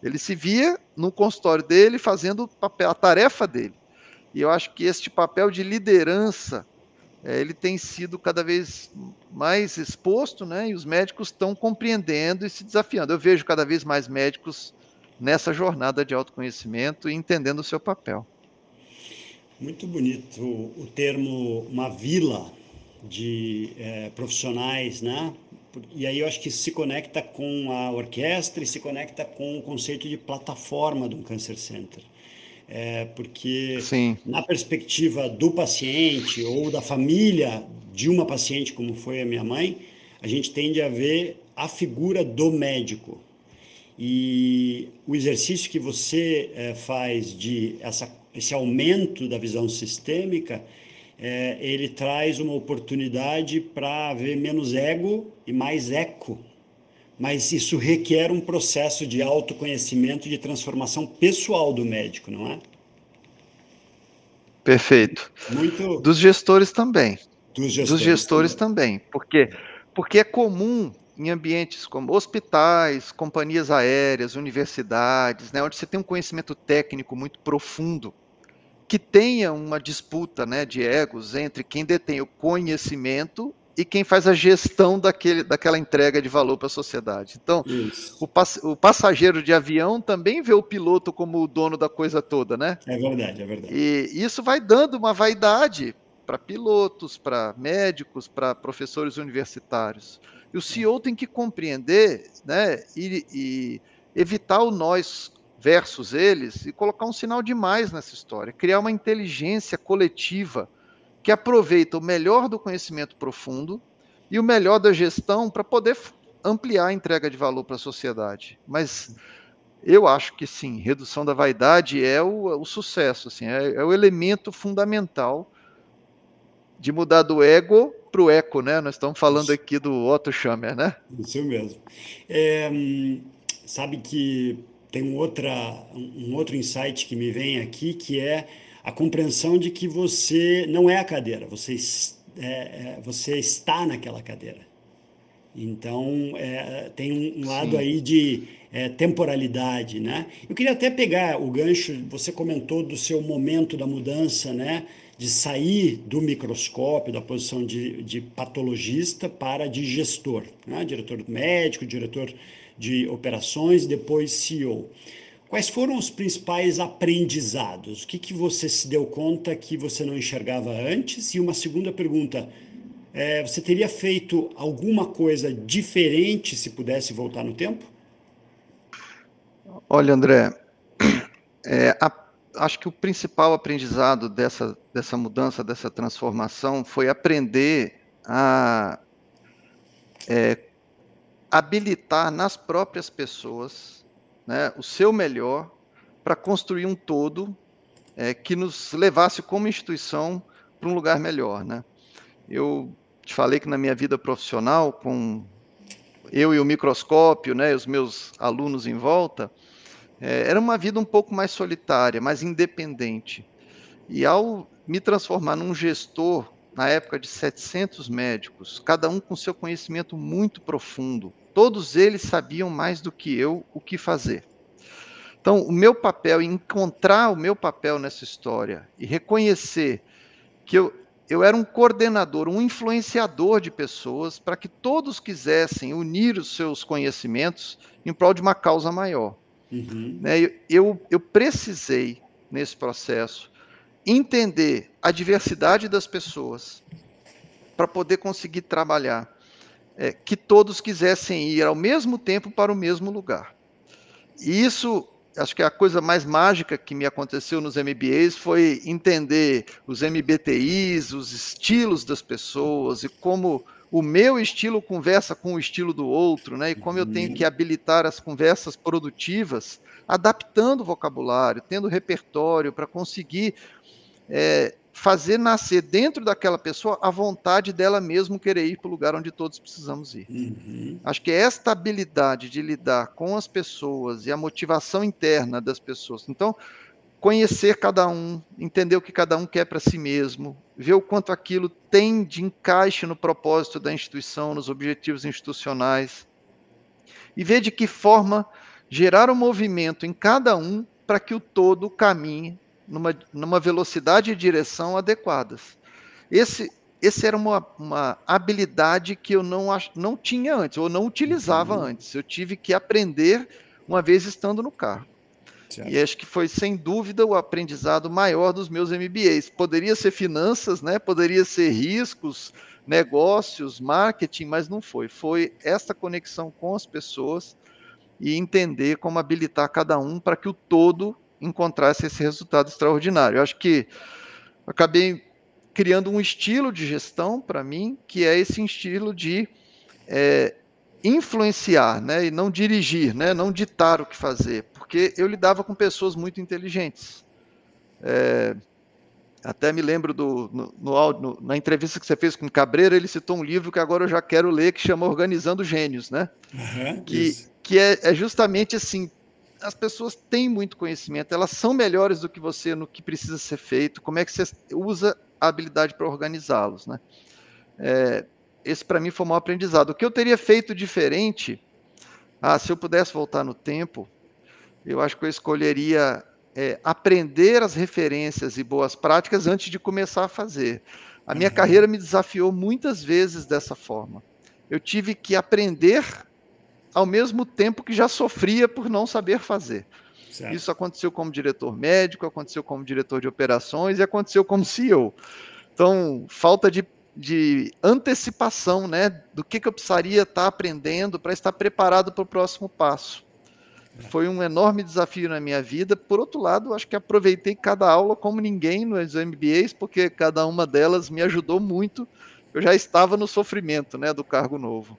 Ele se via no consultório dele fazendo a tarefa dele. E eu acho que este papel de liderança, ele tem sido cada vez mais exposto, né? E os médicos estão compreendendo e se desafiando. Eu vejo cada vez mais médicos nessa jornada de autoconhecimento e entendendo o seu papel. Muito bonito o termo uma vila de profissionais, né? E aí eu acho que se conecta com a orquestra e se conecta com o conceito de plataforma do Cancer Center. Porque Sim, na perspectiva do paciente ou da família de uma paciente, como foi a minha mãe, a gente tende a ver a figura do médico. E o exercício que você faz de esse aumento da visão sistêmica, ele traz uma oportunidade para ver menos ego e mais eco. Mas isso requer um processo de autoconhecimento e de transformação pessoal do médico, não é? perfeito. Muito Dos gestores também. dos Dos gestores gestores também. também. Porque é comum em ambientes como hospitais, companhias aéreas, universidades, né, onde você tem um conhecimento técnico muito profundo, que tenha uma disputa, né, de egos entre quem detém o conhecimento e quem faz a gestão daquela entrega de valor para a sociedade. Então, Isso. o passageiro de avião também vê o piloto como o dono da coisa toda, né? É verdade, é verdade. E isso vai dando uma vaidade para pilotos, para médicos, para professores universitários. E o CEO tem que compreender, né, e evitar o nós versus eles e colocar um sinal de mais nessa história, criar uma inteligência coletiva que aproveita o melhor do conhecimento profundo e o melhor da gestão para poder ampliar a entrega de valor para a sociedade. Mas eu acho que sim, redução da vaidade é o sucesso, assim, é o elemento fundamental de mudar do ego para o eco, né? Nós estamos falando Isso, aqui do Otto Schammer, né? isso mesmo. É, sabe que tem um outro insight que me vem aqui, que é a compreensão de que você não é a cadeira, você está naquela cadeira. Então, tem um lado Sim, aí de temporalidade, né? Eu queria até pegar o gancho, você comentou do seu momento da mudança, né? De sair do microscópio, da posição de patologista para de gestor, né? Diretor médico, diretor de operações, depois CEO. Quais foram os principais aprendizados? O que que você se deu conta que você não enxergava antes? E uma segunda pergunta, você teria feito alguma coisa diferente se pudesse voltar no tempo? olha, André, é, a, acho que o principal aprendizado dessa mudança, dessa transformação, foi aprender a habilitar nas próprias pessoas, né, o seu melhor para construir um todo que nos levasse como instituição para um lugar melhor, né? Eu te falei que na minha vida profissional, com eu e o microscópio, né, os meus alunos em volta, era uma vida um pouco mais solitária, mais independente. E ao me transformar num gestor, na época de 700 médicos, cada um com seu conhecimento muito profundo, todos eles sabiam mais do que eu o que fazer. Então, o meu papel, encontrar o meu papel nessa história e reconhecer que eu era um coordenador, um influenciador de pessoas para que todos quisessem unir os seus conhecimentos em prol de uma causa maior. Uhum, Né? Eu precisei, nesse processo, entender a diversidade das pessoas para poder conseguir trabalhar, que todos quisessem ir ao mesmo tempo para o mesmo lugar. E isso, acho que a coisa mais mágica que me aconteceu nos MBAs foi entender os MBTIs, os estilos das pessoas e como o meu estilo conversa com o estilo do outro, né? E como eu tenho que uhum, habilitar as conversas produtivas, adaptando o vocabulário, tendo repertório para conseguir fazer nascer dentro daquela pessoa a vontade dela mesmo querer ir para o lugar onde todos precisamos ir. uhum, Acho que esta habilidade de lidar com as pessoas e a motivação interna das pessoas. Então, conhecer cada um, entender o que cada um quer para si mesmo, ver o quanto aquilo tem de encaixe no propósito da instituição, nos objetivos institucionais, e ver de que forma gerar um movimento em cada um para que o todo caminhe numa velocidade e direção adequadas. Esse era uma habilidade que eu não tinha antes, ou não utilizava uhum. antes. Eu tive que aprender uma vez estando no cargo. E Certo. acho que foi, sem dúvida, o aprendizado maior dos meus MBAs. Poderia ser finanças, né? Poderia ser riscos, negócios, marketing, mas não foi. Foi esta conexão com as pessoas e entender como habilitar cada um para que o todo encontrasse esse resultado extraordinário. Eu acho que acabei criando um estilo de gestão para mim, que é esse estilo de é, influenciar, né, e não dirigir, né, não ditar o que fazer, porque eu lidava com pessoas muito inteligentes. Até me lembro na entrevista que você fez com o Cabreira, ele citou um livro que agora eu já quero ler, que chama Organizando Gênios, né? Aham, Que, isso. que é justamente assim, as pessoas têm muito conhecimento, elas são melhores do que você no que precisa ser feito, como é que você usa a habilidade para organizá-los, né? Esse para mim foi um aprendizado. O que eu teria feito diferente, se eu pudesse voltar no tempo, eu acho que eu escolheria aprender as referências e boas práticas antes de começar a fazer. A minha carreira me desafiou muitas vezes dessa forma. Eu tive que aprender ao mesmo tempo que já sofria por não saber fazer. Certo. Isso aconteceu como diretor médico, aconteceu como diretor de operações e aconteceu como CEO. Então, falta de antecipação, né, do que eu precisaria estar aprendendo para estar preparado para o próximo passo. Foi um enorme desafio na minha vida. Por outro lado, acho que aproveitei cada aula como ninguém nos MBAs, porque cada uma delas me ajudou muito. Eu já estava no sofrimento, né, do cargo novo.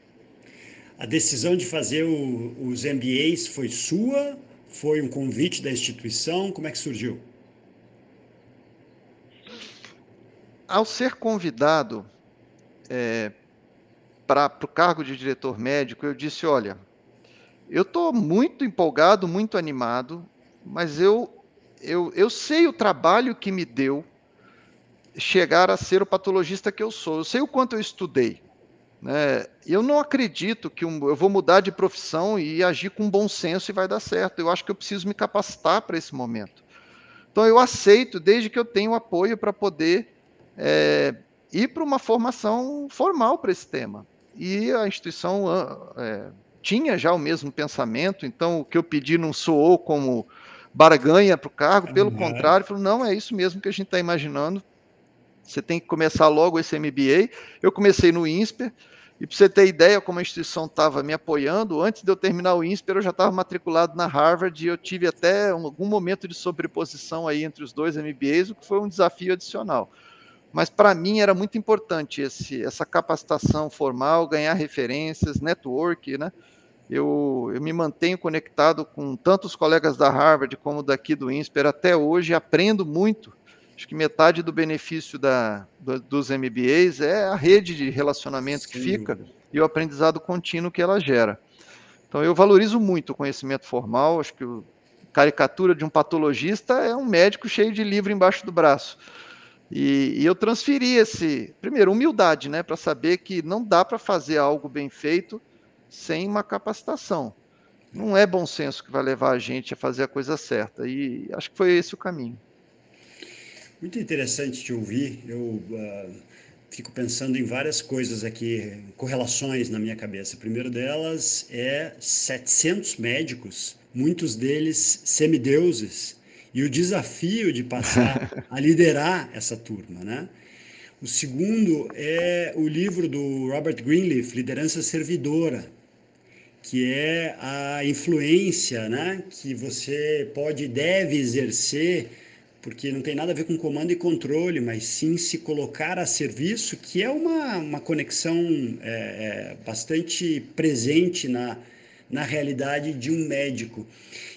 A decisão de fazer os MBAs foi sua? Foi um convite da instituição? Como é que surgiu? Ao ser convidado para o cargo de diretor médico, eu disse, olha, eu estou muito empolgado, muito animado, mas eu sei o trabalho que me deu chegar a ser o patologista que eu sou. Eu sei o quanto eu estudei. Né? Eu não acredito que eu vou mudar de profissão e agir com bom senso e vai dar certo. Eu acho que eu preciso me capacitar para esse momento. Então, eu aceito, desde que eu tenha o apoio para poder ir para uma formação formal para esse tema. E a instituição tinha já o mesmo pensamento, então o que eu pedi não soou como barganha para o cargo, pelo contrário, falou, não, é isso mesmo que a gente está imaginando, você tem que começar logo esse MBA. Eu comecei no INSPER, e para você ter ideia como a instituição estava me apoiando, antes de eu terminar o INSPER, eu já estava matriculado na Harvard, e eu tive até algum momento de sobreposição aí entre os dois MBAs, o que foi um desafio adicional. Mas para mim era muito importante essa capacitação formal, ganhar referências, network, né? Eu me mantenho conectado com tantos colegas da Harvard como daqui do INSPER até hoje, aprendo muito. Acho que metade do benefício dos MBAs é a rede de relacionamento que fica e o aprendizado contínuo que ela gera. Então, eu valorizo muito o conhecimento formal. Acho que a caricatura de um patologista é um médico cheio de livro embaixo do braço. E eu transferi primeiro, humildade, né, para saber que não dá para fazer algo bem feito sem uma capacitação. Não é bom senso que vai levar a gente a fazer a coisa certa. E acho que foi esse o caminho. Muito interessante te ouvir. Eu fico pensando em várias coisas aqui, correlações na minha cabeça. O primeiro delas é 700 médicos, muitos deles semideuses, e o desafio de passar a liderar essa turma, né? O segundo é o livro do Robert Greenleaf, Liderança Servidora, que é a influência, né, que você pode e deve exercer, porque não tem nada a ver com comando e controle, mas sim se colocar a serviço, que é uma conexão bastante presente na realidade de um médico.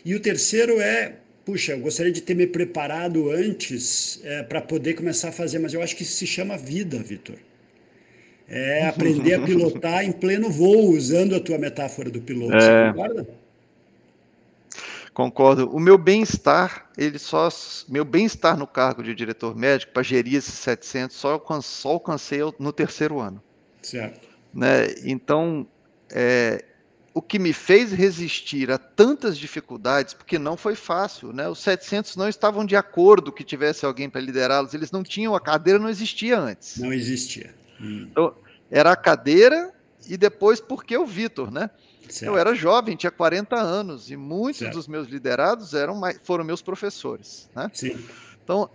E o terceiro é, puxa, eu gostaria de ter me preparado antes para poder começar a fazer, mas eu acho que isso se chama vida, Vitor. É aprender a pilotar em pleno voo, usando a tua metáfora do piloto. Você concorda? Concordo. O meu bem-estar, meu bem-estar no cargo de diretor médico para gerir esses 700 só alcancei no terceiro ano. Certo. Né? Então, o que me fez resistir a tantas dificuldades, porque não foi fácil, né? Os 700 não estavam de acordo que tivesse alguém para liderá-los, eles não tinham, a cadeira não existia antes. Não existia. Então, era a cadeira e depois porque o Vitor, né? Certo. Eu era jovem, tinha 40 anos, e muitos dos meus liderados foram meus professores, né? Sim. Então,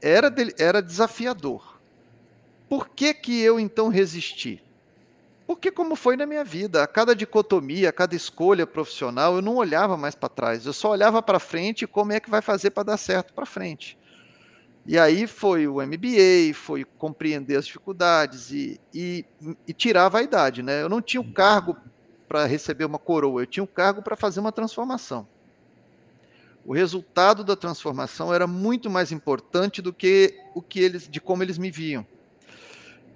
era desafiador. Por que eu, então, resisti? Porque como foi na minha vida, a cada dicotomia, a cada escolha profissional, eu não olhava mais para trás, eu só olhava para frente e como é que vai fazer para dar certo para frente. E aí foi o MBA, foi compreender as dificuldades e tirar a vaidade, né? Eu não tinha o cargo para receber uma coroa, eu tinha o cargo para fazer uma transformação. O resultado da transformação era muito mais importante do que de como eles me viam.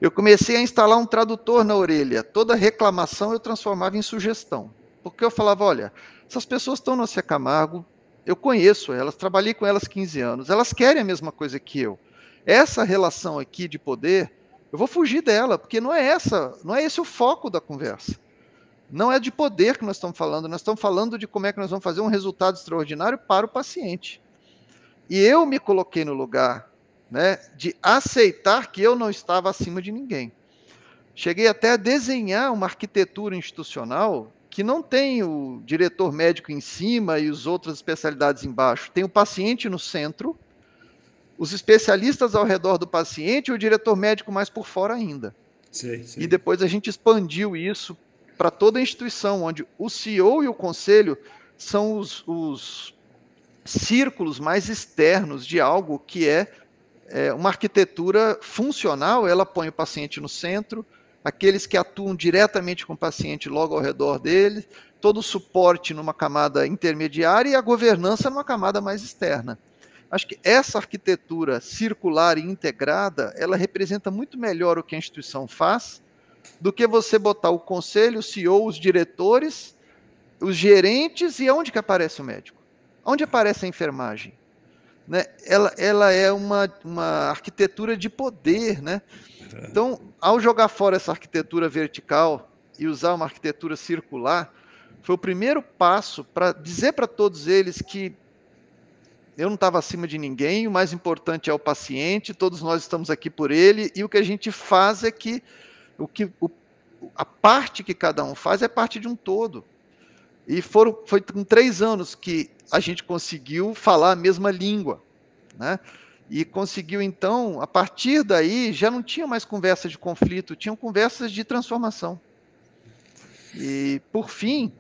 Eu comecei a instalar um tradutor na orelha. Toda reclamação eu transformava em sugestão. Porque eu falava, olha, essas pessoas estão no C. Camargo, eu conheço elas, trabalhei com elas 15 anos, elas querem a mesma coisa que eu. Essa relação aqui de poder, eu vou fugir dela, porque não é esse o foco da conversa. Não é de poder que nós estamos falando de como é que nós vamos fazer um resultado extraordinário para o paciente. E eu me coloquei no lugar, né, de aceitar que eu não estava acima de ninguém. Cheguei até a desenhar uma arquitetura institucional que não tem o diretor médico em cima e as outras especialidades embaixo. Tem o paciente no centro, os especialistas ao redor do paciente e o diretor médico mais por fora ainda. Sei. E depois a gente expandiu isso para toda a instituição, onde o CEO e o conselho são os círculos mais externos de algo que é uma arquitetura funcional. Ela põe o paciente no centro, aqueles que atuam diretamente com o paciente logo ao redor dele, todo o suporte numa camada intermediária e a governança numa camada mais externa. Acho que essa arquitetura circular e integrada, ela representa muito melhor o que a instituição faz do que você botar o conselho, o CEO, os diretores, os gerentes, e onde que aparece o médico? Onde aparece a enfermagem? Né? Ela é uma arquitetura de poder, né? Então, ao jogar fora essa arquitetura vertical e usar uma arquitetura circular, foi o primeiro passo para dizer para todos eles que eu não estava acima de ninguém, o mais importante é o paciente, todos nós estamos aqui por ele, e o que a gente faz é que a parte que cada um faz é parte de um todo. E foi com 3 anos que a gente conseguiu falar a mesma língua, né? E conseguiu, então, a partir daí, já não tinha mais conversa de conflito, tinham conversas de transformação. E, por fim,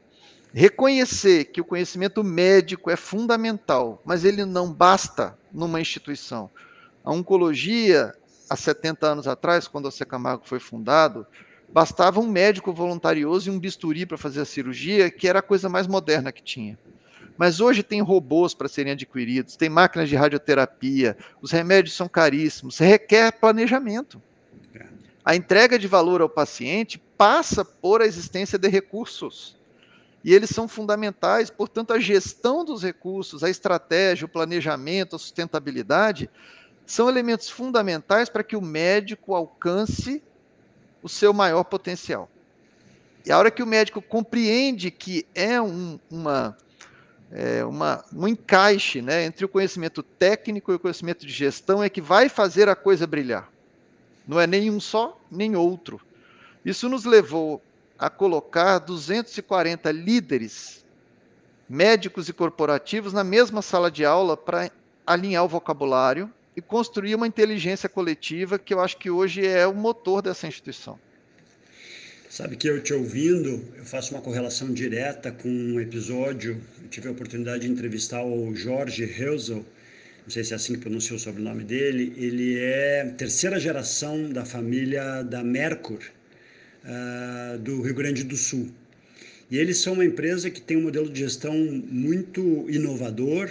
reconhecer que o conhecimento médico é fundamental, mas ele não basta numa instituição. A oncologia, há 70 anos atrás, quando o Camargo foi fundado, bastava um médico voluntarioso e um bisturi para fazer a cirurgia, que era a coisa mais moderna que tinha. Mas hoje tem robôs para serem adquiridos, tem máquinas de radioterapia, os remédios são caríssimos, requer planejamento. A entrega de valor ao paciente passa por a existência de recursos. E eles são fundamentais, portanto, a gestão dos recursos, a estratégia, o planejamento, a sustentabilidade, são elementos fundamentais para que o médico alcance o seu maior potencial. E a hora que o médico compreende que é um encaixe, né, entre o conhecimento técnico e o conhecimento de gestão, é que vai fazer a coisa brilhar. Não é nem um só, nem outro. Isso nos levou a colocar 240 líderes médicos e corporativos na mesma sala de aula para alinhar o vocabulário e construir uma inteligência coletiva que eu acho que hoje é o motor dessa instituição. Sabe que eu te ouvindo, eu faço uma correlação direta com um episódio, eu tive a oportunidade de entrevistar o Jorge Heusel, não sei se é assim que pronuncia o sobrenome dele, ele é 3ª geração da família da Mercur, do Rio Grande do Sul. E eles são uma empresa que tem um modelo de gestão muito inovador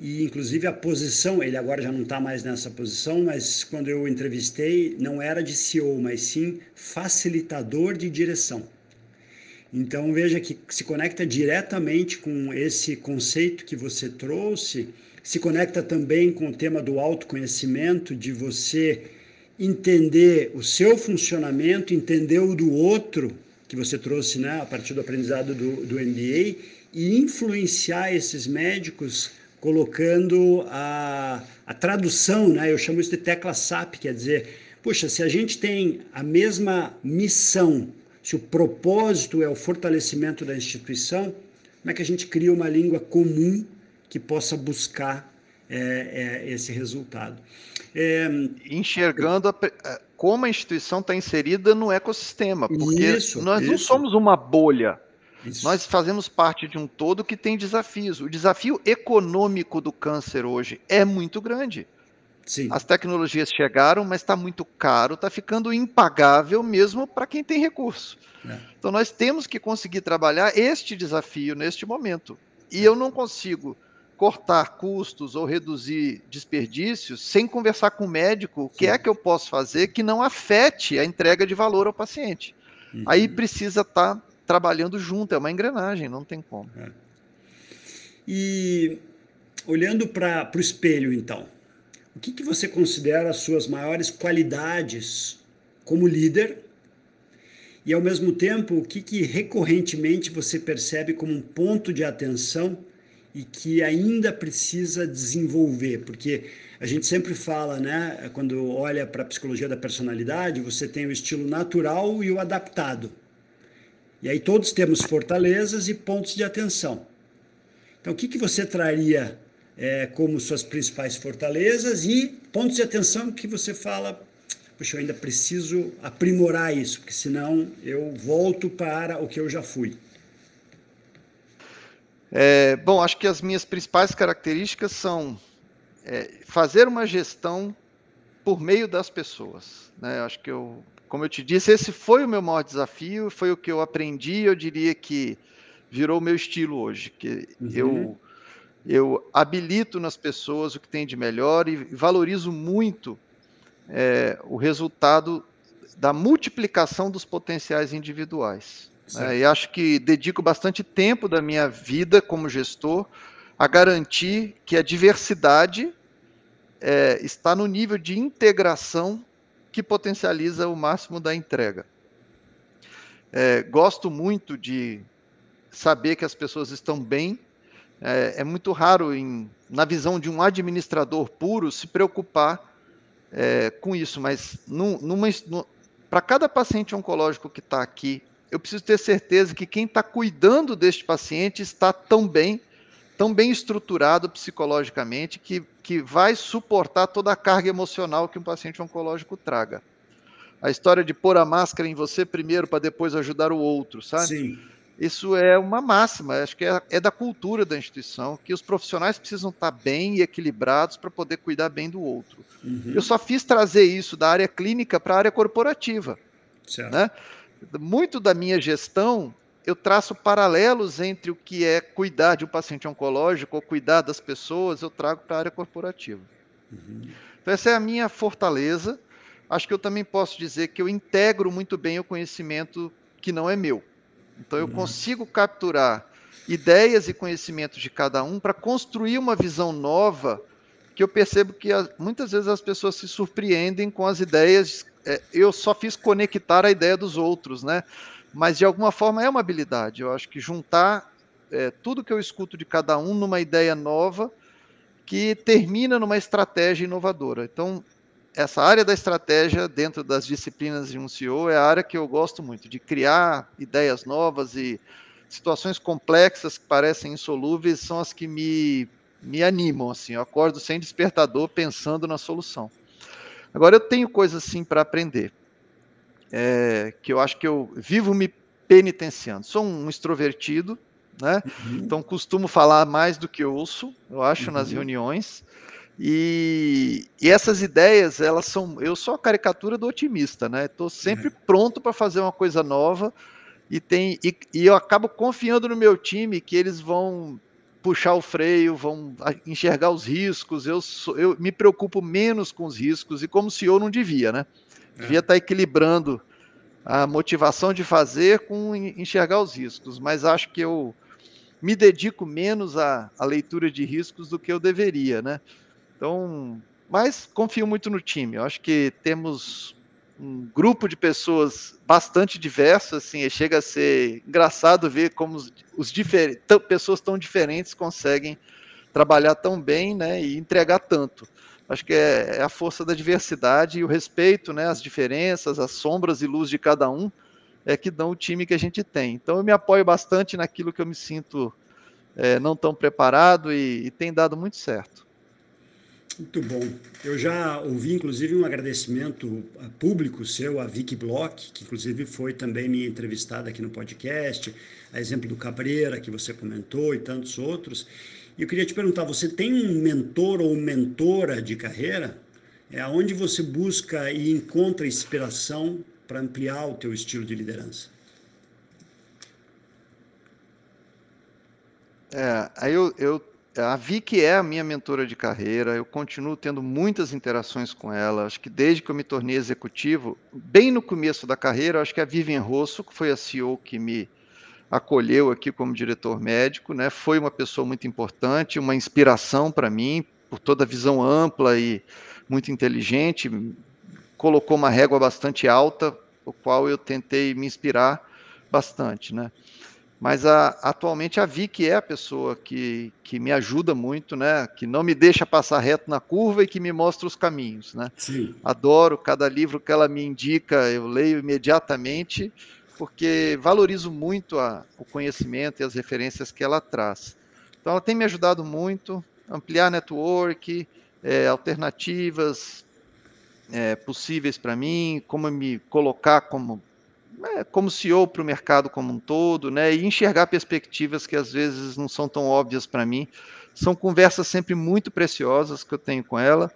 e, inclusive, a posição, ele agora já não está mais nessa posição, mas quando eu entrevistei, não era de CEO, mas sim facilitador de direção. Então, veja que se conecta diretamente com esse conceito que você trouxe, se conecta também com o tema do autoconhecimento, de você entender o seu funcionamento, entender o do outro, que você trouxe, né, a partir do aprendizado do MBA, e influenciar esses médicos colocando a tradução, né, eu chamo isso de tecla SAP, quer dizer, puxa, se a gente tem a mesma missão, se o propósito é o fortalecimento da instituição, como é que a gente cria uma língua comum que possa buscar esse resultado? Enxergando como a instituição está inserida no ecossistema, porque nós não somos uma bolha, nós fazemos parte de um todo que tem desafios. O desafio econômico do câncer hoje é muito grande. Sim. As tecnologias chegaram, mas está muito caro, está ficando impagável mesmo para quem tem recurso. Então nós temos que conseguir trabalhar este desafio neste momento. E eu não consigo cortar custos ou reduzir desperdícios sem conversar com o médico o que é que eu posso fazer que não afete a entrega de valor ao paciente. Aí precisa estar trabalhando junto, é uma engrenagem, não tem como. E olhando para o espelho, então, o que você considera as suas maiores qualidades como líder e, ao mesmo tempo, o que recorrentemente você percebe como um ponto de atenção e que ainda precisa desenvolver? Porque a gente sempre fala, né, quando olha para a psicologia da personalidade, você tem o estilo natural e o adaptado. E aí todos temos fortalezas e pontos de atenção. Então, o que que você traria como suas principais fortalezas e pontos de atenção que você fala, puxa, eu ainda preciso aprimorar isso, porque senão eu volto para o que eu já fui. Bom, acho que as minhas principais características são fazer uma gestão por meio das pessoas, né? Acho que como eu te disse, esse foi o meu maior desafio, foi o que eu aprendi, eu diria que virou o meu estilo hoje, que Uhum. eu habilito nas pessoas o que tem de melhor e valorizo muito o resultado da multiplicação dos potenciais individuais, né? E Certo. acho que dedico bastante tempo da minha vida como gestor a garantir que a diversidade está no nível de integração que potencializa o máximo da entrega. Gosto muito de saber que as pessoas estão bem. É muito raro, na visão de um administrador puro, se preocupar com isso, mas para cada paciente oncológico que está aqui, eu preciso ter certeza que quem está cuidando deste paciente está tão bem estruturado psicologicamente que vai suportar toda a carga emocional que um paciente oncológico traga. A história de pôr a máscara em você primeiro para depois ajudar o outro, sabe? Sim. Isso é uma máxima, acho que é da cultura da instituição, que os profissionais precisam estar bem e equilibrados para poder cuidar bem do outro. Eu Uhum. só fiz trazer isso da área clínica para a área corporativa, Certo. né? Muito da minha gestão, eu traço paralelos entre o que é cuidar de um paciente oncológico ou cuidar das pessoas, eu trago para a área corporativa. Então essa é a minha fortaleza. Acho que eu também posso dizer que eu integro muito bem o conhecimento que não é meu. Então eu consigo capturar ideias e conhecimentos de cada um para construir uma visão nova que eu percebo que muitas vezes as pessoas se surpreendem com as ideias. Eu só fiz conectar a ideia dos outros, né? Mas de alguma forma é uma habilidade. Eu acho que juntar tudo que eu escuto de cada um numa ideia nova que termina numa estratégia inovadora. Então, essa área da estratégia dentro das disciplinas de um CEO é a área que eu gosto muito, de criar ideias novas e situações complexas que parecem insolúveis são as que me animam, assim, eu acordo sem despertador pensando na solução. Agora, eu tenho coisas, assim, para aprender, que eu acho que eu vivo me penitenciando. Sou um extrovertido, né? Uhum. Então, costumo falar mais do que ouço, eu acho, nas Uhum. reuniões, e essas ideias, eu sou a caricatura do otimista, né? Estou sempre pronto para fazer uma coisa nova e eu acabo confiando no meu time que eles vão puxar o freio, vão enxergar os riscos. Eu me preocupo menos com os riscos e como CEO não devia, né? Devia estar equilibrando a motivação de fazer com enxergar os riscos, mas acho que eu me dedico menos à leitura de riscos do que eu deveria, né? Então, mas confio muito no time. Eu acho que temos um grupo de pessoas bastante diversas, assim, e chega a ser engraçado ver como pessoas tão diferentes conseguem trabalhar tão bem, né, e entregar tanto. Acho que é a força da diversidade e o respeito, né, às diferenças, às sombras e luz de cada um, que dão o time que a gente tem. Então, eu me apoio bastante naquilo que eu me sinto não tão preparado e tem dado muito certo. Muito bom. Eu já ouvi, inclusive, um agradecimento público seu, a Vicky Bloch, que inclusive foi também minha entrevistada aqui no podcast, a exemplo do Cabreira, que você comentou, e tantos outros. E eu queria te perguntar, você tem um mentor ou mentora de carreira? Onde você busca e encontra inspiração para ampliar o teu estilo de liderança? A Vicky é a minha mentora de carreira, eu continuo tendo muitas interações com ela, acho que desde que eu me tornei executivo, bem no começo da carreira, acho que a Vivian Rosso, que foi a CEO que me acolheu aqui como diretor médico, né, foi uma pessoa muito importante, uma inspiração para mim, por toda a visão ampla e muito inteligente, colocou uma régua bastante alta, o qual eu tentei me inspirar bastante, né. Mas atualmente a Vicky é a pessoa que me ajuda muito, né? Que não me deixa passar reto na curva e que me mostra os caminhos, né? Sim. Adoro cada livro que ela me indica, eu leio imediatamente, porque valorizo muito o conhecimento e as referências que ela traz. Então, ela tem me ajudado muito, ampliar network, alternativas possíveis para mim, como me colocar como CEO para o mercado como um todo, né? E enxergar perspectivas que às vezes não são tão óbvias para mim. São conversas sempre muito preciosas que eu tenho com ela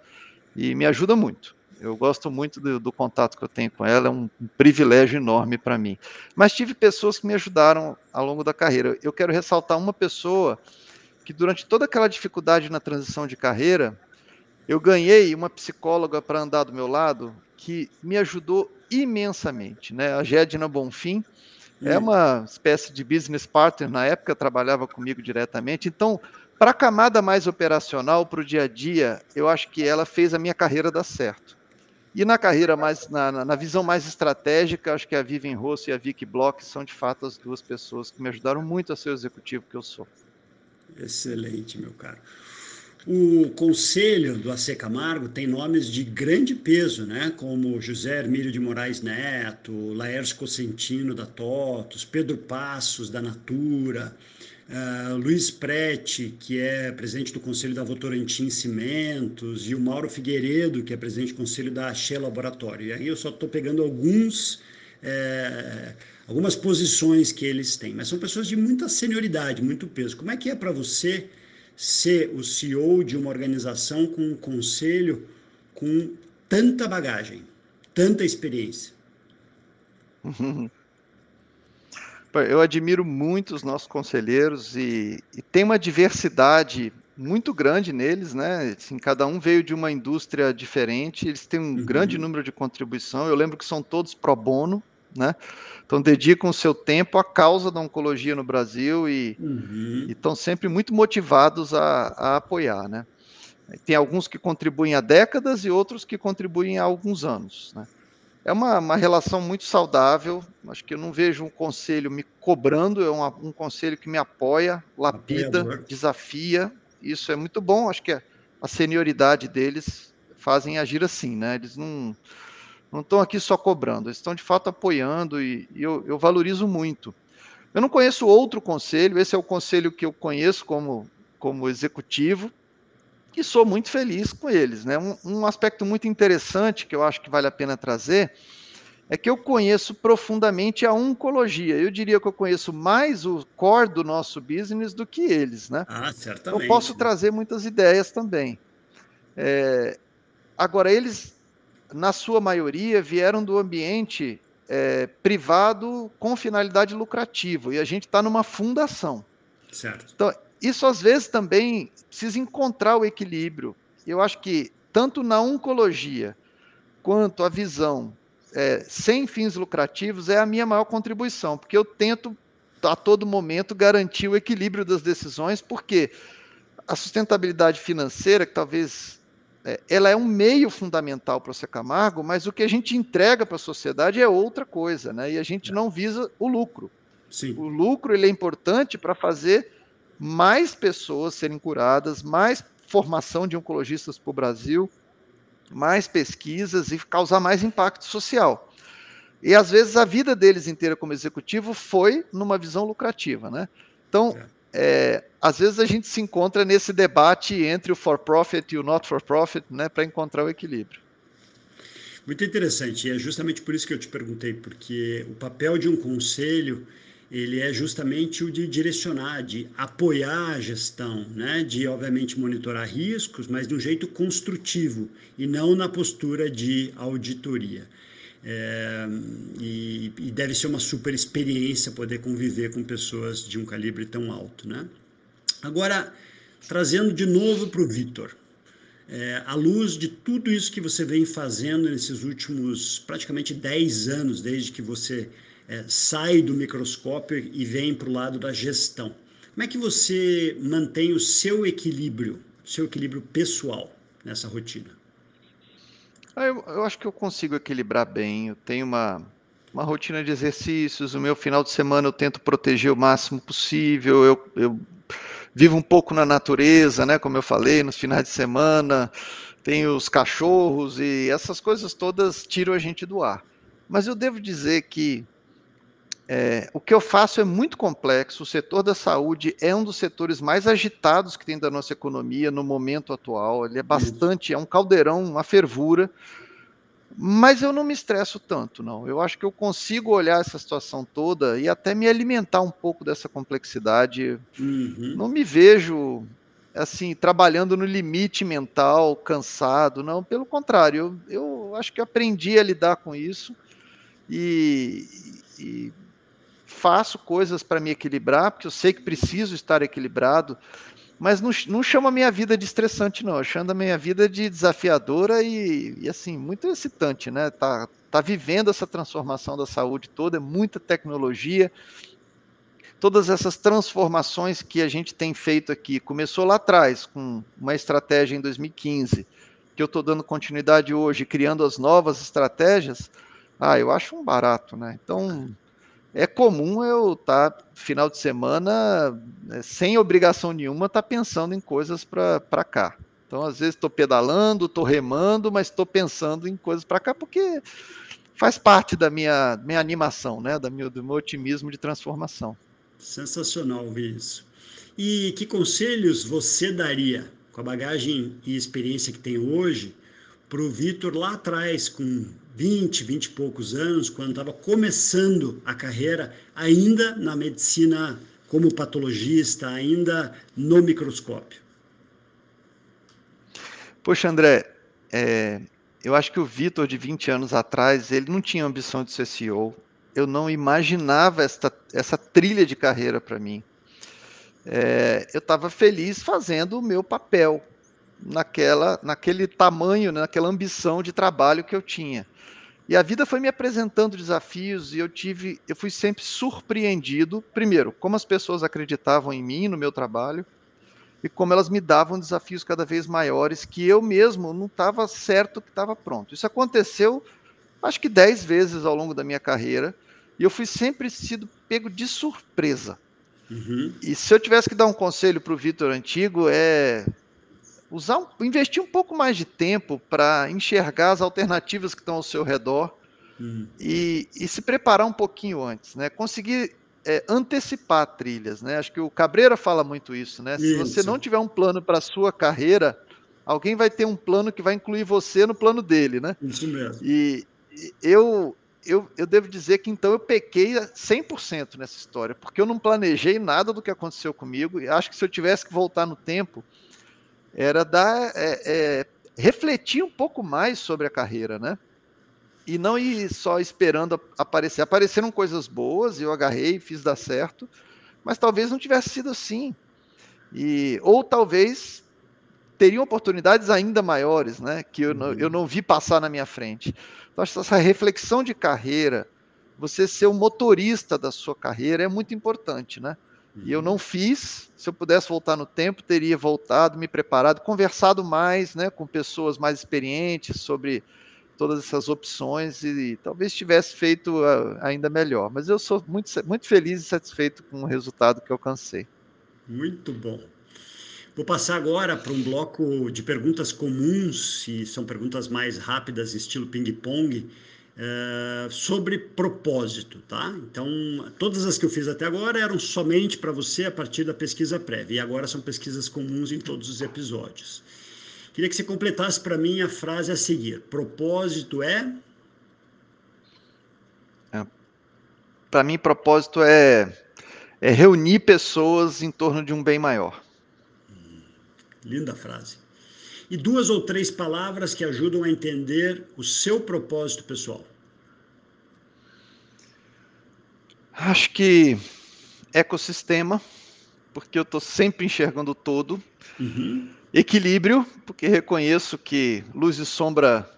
e me ajuda muito. Eu gosto muito do contato que eu tenho com ela, é um privilégio enorme para mim. Mas tive pessoas que me ajudaram ao longo da carreira. Eu quero ressaltar uma pessoa que durante toda aquela dificuldade na transição de carreira, eu ganhei uma psicóloga para andar do meu lado que me ajudou imensamente, né? A Gedna Bonfim é Hum. uma espécie de business partner, na época trabalhava comigo diretamente. Então, para a camada mais operacional, para o dia a dia, eu acho que ela fez a minha carreira dar certo. E na carreira mais, na visão mais estratégica, acho que a Vivian Rosso e a Vicky Bloch são de fato as duas pessoas que me ajudaram muito a ser o executivo que eu sou. Excelente, meu caro. O conselho do AC Camargo tem nomes de grande peso, né? Como José Hermílio de Moraes Neto, Laércio Cosentino da TOTUS, Pedro Passos da Natura, Luiz Prete, que é presidente do Conselho da Votorantim Cimentos, e o Mauro Figueiredo, que é presidente do Conselho da Axê Laboratório. E aí eu só estou pegando algumas posições que eles têm, mas são pessoas de muita senioridade, muito peso. Como é que é para você ser o CEO de uma organização com um conselho com tanta bagagem, tanta experiência? Eu admiro muito os nossos conselheiros e tem uma diversidade muito grande neles, né? Assim, cada um veio de uma indústria diferente, eles têm um grande Uhum, número de contribuição. Eu lembro que são todos pro bono, né? Então dedicam o seu tempo à causa da oncologia no Brasil e uhum. estão sempre muito motivados a apoiar, né? Tem alguns que contribuem há décadas e outros que contribuem há alguns anos, né? É uma relação muito saudável. Acho que eu não vejo um conselho me cobrando, é um conselho que me apoia, lapida, Apoiador. desafia. Isso é muito bom. Acho que a senioridade deles fazem agir assim, né? Eles não estão aqui só cobrando, eles estão de fato apoiando e eu valorizo muito. Eu não conheço outro conselho, esse é o conselho que eu conheço como executivo, e sou muito feliz com eles, né? Um aspecto muito interessante que eu acho que vale a pena trazer é que eu conheço profundamente a oncologia. Eu diria que eu conheço mais o core do nosso business do que eles, né? Ah, Então, posso certamente, né? trazer muitas ideias também. Agora, eles, na sua maioria, vieram do ambiente privado com finalidade lucrativa, e a gente está numa fundação. Certo. Então, isso às vezes também precisa encontrar o equilíbrio. Eu acho que tanto na oncologia quanto a visão sem fins lucrativos é a minha maior contribuição, porque eu tento a todo momento garantir o equilíbrio das decisões, porque a sustentabilidade financeira, que talvez ela é um meio fundamental para o Camargo, mas o que a gente entrega para a sociedade é outra coisa, né? E a gente É. não visa o lucro. Sim. O lucro ele é importante para fazer mais pessoas serem curadas, mais formação de oncologistas para o Brasil, mais pesquisas e causar mais impacto social. E às vezes a vida deles inteira como executivo foi numa visão lucrativa, né? Então, É. às vezes a gente se encontra nesse debate entre o for-profit e o not-for-profit, né, para encontrar o equilíbrio. Muito interessante, e é justamente por isso que eu te perguntei, porque o papel de um conselho, ele é justamente o de direcionar, de apoiar a gestão, né? De, obviamente, monitorar riscos, mas de um jeito construtivo, e não na postura de auditoria. É, e deve ser uma super experiência poder conviver com pessoas de um calibre tão alto, né? Agora, trazendo de novo para o Vitor, à luz de tudo isso que você vem fazendo nesses últimos praticamente 10 anos, desde que você sai do microscópio e vem para o lado da gestão, como é que você mantém o seu equilíbrio pessoal nessa rotina? Eu acho que eu consigo equilibrar bem. Eu tenho uma rotina de exercícios. O meu final de semana eu tento proteger o máximo possível. Eu vivo um pouco na natureza, né? Como eu falei, nos finais de semana. Tem os cachorros e essas coisas todas tiram a gente do ar. Mas eu devo dizer que o que eu faço é muito complexo. O setor da saúde é um dos setores mais agitados que tem da nossa economia no momento atual. Ele é Isso. bastante, é um caldeirão, uma fervura. Mas eu não me estresso tanto, não. Eu acho que eu consigo olhar essa situação toda e até me alimentar um pouco dessa complexidade. Uhum. Não me vejo assim trabalhando no limite mental, cansado, não. Pelo contrário, eu acho que aprendi a lidar com isso e, e faço coisas para me equilibrar, porque eu sei que preciso estar equilibrado, mas não chamo a minha vida de estressante, não. Eu chamo a minha vida de desafiadora e assim, muito excitante, né? Tá vivendo essa transformação da saúde toda, é muita tecnologia, todas essas transformações que a gente tem feito aqui. Começou lá atrás, com uma estratégia em 2015, que eu estou dando continuidade hoje, criando as novas estratégias. Eu acho um barato, né? Então, é comum eu estar, final de semana, sem obrigação nenhuma, estar pensando em coisas para cá. Então, às vezes, estou pedalando, estou remando, mas estou pensando em coisas para cá, porque faz parte da minha animação, né? Do meu otimismo de transformação. Sensacional ouvir isso. E que conselhos você daria, com a bagagem e experiência que tem hoje, para o Vitor lá atrás, com 20 e poucos anos, quando estava começando a carreira, ainda na medicina como patologista, ainda no microscópio? Poxa, André, é, eu acho que o Vitor, de 20 anos atrás, ele não tinha ambição de ser CEO. Eu não imaginava essa trilha de carreira para mim. Eu estava feliz fazendo o meu papel naquele tamanho, né, naquela ambição de trabalho que eu tinha. E a vida foi me apresentando desafios e eu fui sempre surpreendido, primeiro, como as pessoas acreditavam em mim, no meu trabalho, e como elas me davam desafios cada vez maiores que eu mesmo não estava certo que estava pronto. Isso aconteceu, acho que 10 vezes ao longo da minha carreira, e eu fui sempre sido pego de surpresa. Uhum. E se eu tivesse que dar um conselho para o Vitor antigo, investir um pouco mais de tempo para enxergar as alternativas que estão ao seu redor Uhum. e se preparar um pouquinho antes, né? Conseguir antecipar trilhas, né? Acho que o Cabreira fala muito isso, né? Se você Isso, não tiver um plano para a sua carreira, alguém vai ter um plano que vai incluir você no plano dele, né? isso mesmo. E eu devo dizer que então eu pequei 100% nessa história, porque eu não planejei nada do que aconteceu comigo, e acho que se eu tivesse que voltar no tempo, era refletir um pouco mais sobre a carreira, né? E não ir só esperando aparecer. Apareceram coisas boas, eu agarrei, fiz dar certo, mas talvez não tivesse sido assim. Ou talvez teriam oportunidades ainda maiores, né? Que eu Uhum. não vi passar na minha frente. Então, acho que essa reflexão de carreira, você ser o motorista da sua carreira é muito importante, né? E eu não fiz. Se eu pudesse voltar no tempo, teria voltado, me preparado, conversado mais, né, com pessoas mais experientes sobre todas essas opções e talvez tivesse feito ainda melhor. Mas eu sou muito feliz e satisfeito com o resultado que eu alcancei. Muito bom. Vou passar agora para um bloco de perguntas comuns, e são perguntas mais rápidas, estilo ping-pong, sobre propósito, tá? Então, todas as que eu fiz até agora eram somente para você a partir da pesquisa prévia, e agora são pesquisas comuns em todos os episódios. Queria que você completasse para mim a frase a seguir: propósito é. É, para mim, propósito é reunir pessoas em torno de um bem maior. Linda frase. E duas ou três palavras que ajudam a entender o seu propósito pessoal. Acho que ecossistema, porque eu estou sempre enxergando o todo. Uhum. Equilíbrio, porque reconheço que luz e sombra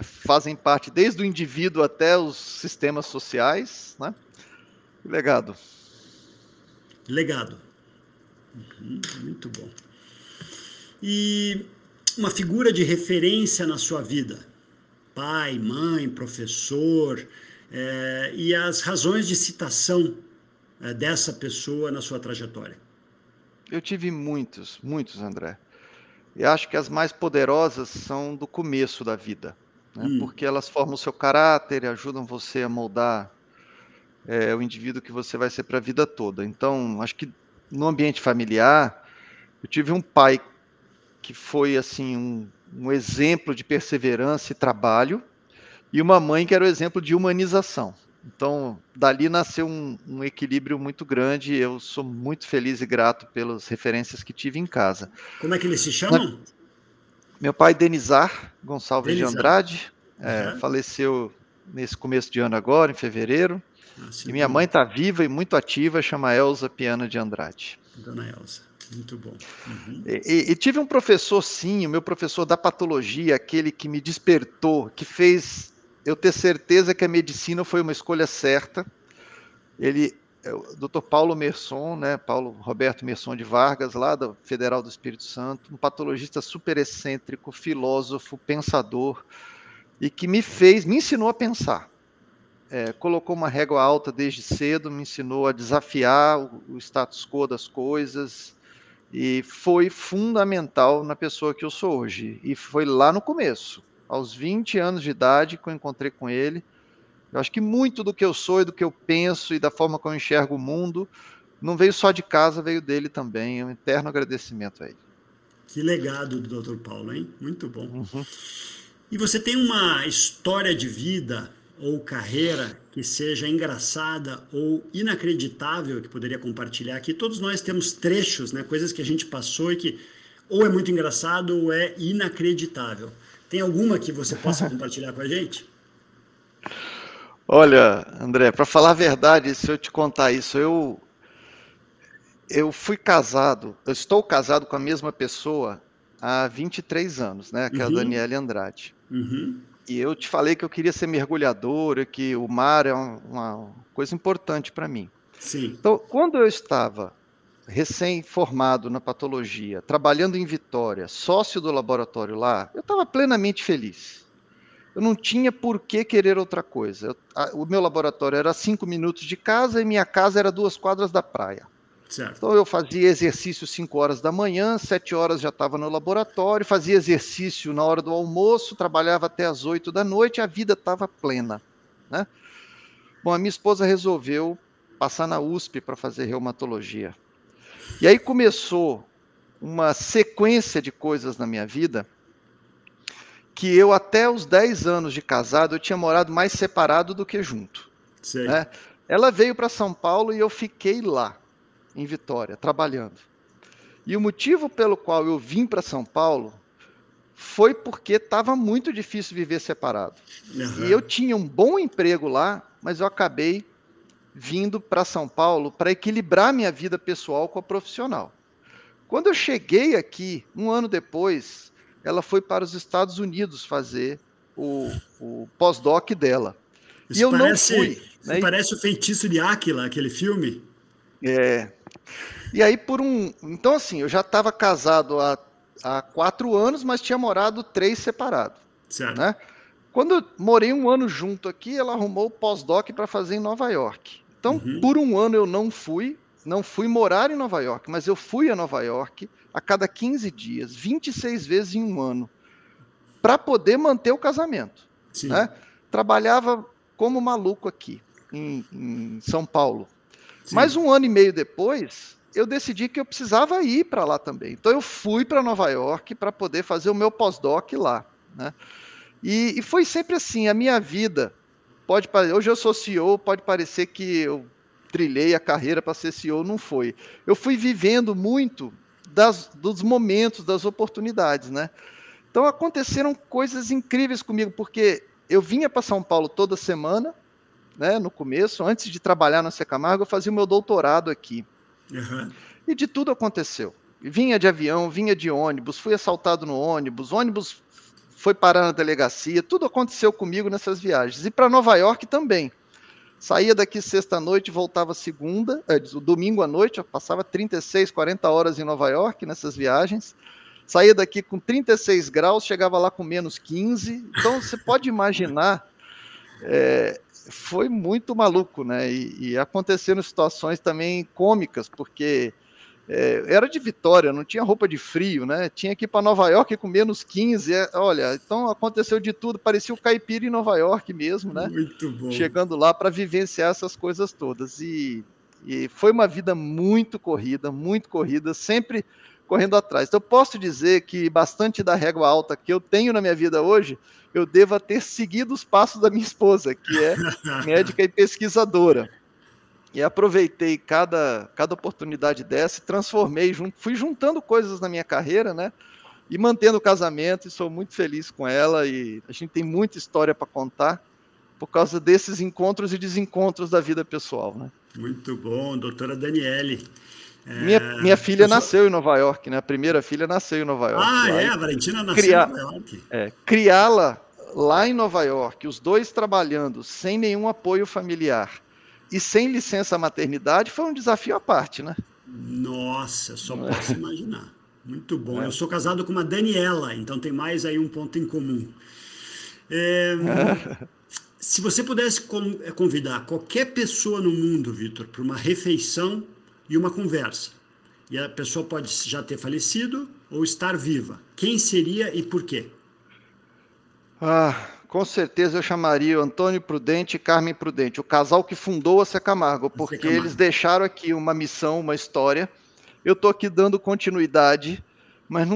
fazem parte desde o indivíduo até os sistemas sociais, né? E legado. Legado. Muito bom. E uma figura de referência na sua vida? Pai, mãe, professor, E as razões de citação dessa pessoa na sua trajetória? Eu tive muitos, muitos, André. Eu acho que as mais poderosas são do começo da vida, né? Porque elas formam o seu caráter e ajudam você a moldar o indivíduo que você vai ser para a vida toda. Então, acho que no ambiente familiar, eu tive um pai que foi assim um exemplo de perseverança e trabalho, e uma mãe que era o exemplo de humanização. Então, dali nasceu um equilíbrio muito grande, e eu sou muito feliz e grato pelas referências que tive em casa. Como é que eles se chamam? Meu pai, Denizar Gonçalves de Denizar. Andrade, faleceu nesse começo de ano agora, em fevereiro. E minha mãe Muito. está viva e muito ativa, chama Elza Piana de Andrade. Dona Elza, muito bom. E tive um professor, sim, o meu professor da patologia, aquele que me despertou, que fez eu ter certeza que a medicina foi uma escolha certa. Ele é o Dr. Paulo Merson, né, Paulo Roberto Merson de Vargas, lá da Federal do Espírito Santo, um patologista super excêntrico, filósofo, pensador, e que me ensinou a pensar. Colocou uma régua alta desde cedo, me ensinou a desafiar o status quo das coisas, e foi fundamental na pessoa que eu sou hoje. E foi lá no começo, aos 20 anos de idade, que eu encontrei com ele. Eu acho que muito do que eu sou e do que eu penso e da forma como eu enxergo o mundo não veio só de casa, veio dele também. É um eterno agradecimento a ele. Que legado do Dr. Paulo, hein? Muito bom. Uhum. E você tem uma história de vida ou carreira que seja engraçada ou inacreditável que poderia compartilhar aqui? Todos nós temos trechos, né? Coisas que a gente passou e que ou é muito engraçado ou é inacreditável. Tem alguma que você possa compartilhar com a gente? Olha, André, para falar a verdade, se eu te contar isso, eu fui casado, eu estou casado com a mesma pessoa há 23 anos, né? Que é a Uhum, Daniela Andrade. uhum, E eu te falei que eu queria ser mergulhador, e que o mar é uma coisa importante para mim. sim. Então, quando eu estava recém-formado na patologia, trabalhando em Vitória, sócio do laboratório lá, eu estava plenamente feliz. Eu não tinha por que querer outra coisa. O meu laboratório era 5 minutos de casa e minha casa era 2 quadras da praia. Certo. Então eu fazia exercício 5 horas da manhã, 7 horas já estava no laboratório, fazia exercício na hora do almoço, trabalhava até as 8 da noite, a vida estava plena, né? Bom, a minha esposa resolveu passar na USP para fazer reumatologia. E aí começou uma sequência de coisas na minha vida que eu, até os 10 anos de casado, eu tinha morado mais separado do que junto, Sei. né? Ela veio para São Paulo e eu fiquei lá, em Vitória, trabalhando. E o motivo pelo qual eu vim para São Paulo foi porque estava muito difícil viver separado. E eu Aham. tinha um bom emprego lá, mas eu acabei vindo para São Paulo para equilibrar minha vida pessoal com a profissional. Quando eu cheguei aqui, um ano depois, ela foi para os Estados Unidos fazer o pós-doc dela. E eu não fui, Isso né? parece o Feitiço de Áquila, aquele filme. É, e aí então assim, eu já estava casado há 4 anos, mas tinha morado 3 separado, Certo. né? Quando eu morei um ano junto aqui, ela arrumou o pós-doc para fazer em Nova York. Então, Uhum. por um ano eu não fui morar em Nova York, mas eu fui a Nova York a cada 15 dias, 26 vezes em um ano, para poder manter o casamento, né? Sim, Trabalhava como maluco aqui, em São Paulo. Mas sim. um ano e meio depois, eu decidi que eu precisava ir para lá também. Então eu fui para Nova York para poder fazer o meu pós-doc lá, né? E foi sempre assim, a minha vida, hoje eu sou CEO, pode parecer que eu trilhei a carreira para ser CEO, não foi. Eu fui vivendo muito dos momentos, das oportunidades, né? Então aconteceram coisas incríveis comigo, porque eu vinha para São Paulo toda semana, né, no começo, antes de trabalhar na Secamargo, eu fazia o meu doutorado aqui. Aham. E de tudo aconteceu. Vinha de avião, vinha de ônibus, fui assaltado no ônibus foi parar na delegacia, tudo aconteceu comigo nessas viagens. E para Nova York também. Saía daqui sexta-noite, voltava domingo à noite, eu passava 36, 40 horas em Nova York nessas viagens. Saía daqui com 36 graus, chegava lá com menos 15. Então você pode imaginar foi muito maluco, né? E aconteceram situações também cômicas, porque era de Vitória, não tinha roupa de frio, né? Tinha que ir para Nova York com -15. Olha, então aconteceu de tudo, parecia o caipira em Nova York mesmo, né? Muito bom. Chegando lá para vivenciar essas coisas todas. E foi uma vida muito corrida, sempre correndo atrás. Então, eu posso dizer que bastante da régua alta que eu tenho na minha vida hoje, eu devo ter seguido os passos da minha esposa, que é médica e pesquisadora. E aproveitei cada oportunidade dessa e transformei, fui juntando coisas na minha carreira, né? E mantendo o casamento, e sou muito feliz com ela. E a gente tem muita história para contar por causa desses encontros e desencontros da vida pessoal, né? Muito bom, doutora Daniele. Minha filha Eu sou... nasceu em Nova York, né? A primeira filha nasceu em Nova York Ah, lá. é? E A Valentina nasceu em criar, Nova York. criá-la lá em Nova York, os dois trabalhando sem nenhum apoio familiar e sem licença maternidade, foi um desafio à parte, né? Nossa, só posso imaginar. Muito bom. Eu É. sou casado com uma Daniela, então tem mais aí um ponto em comum. É, se você pudesse convidar qualquer pessoa no mundo, Vitor, para uma refeição e uma conversa, e a pessoa pode já ter falecido ou estar viva, quem seria e por quê? Com certeza eu chamaria o Antônio Prudente e Carmen Prudente, o casal que fundou a Secamargo, Você, porque eles Camargo. deixaram aqui uma missão, uma história. Eu estou aqui dando continuidade, mas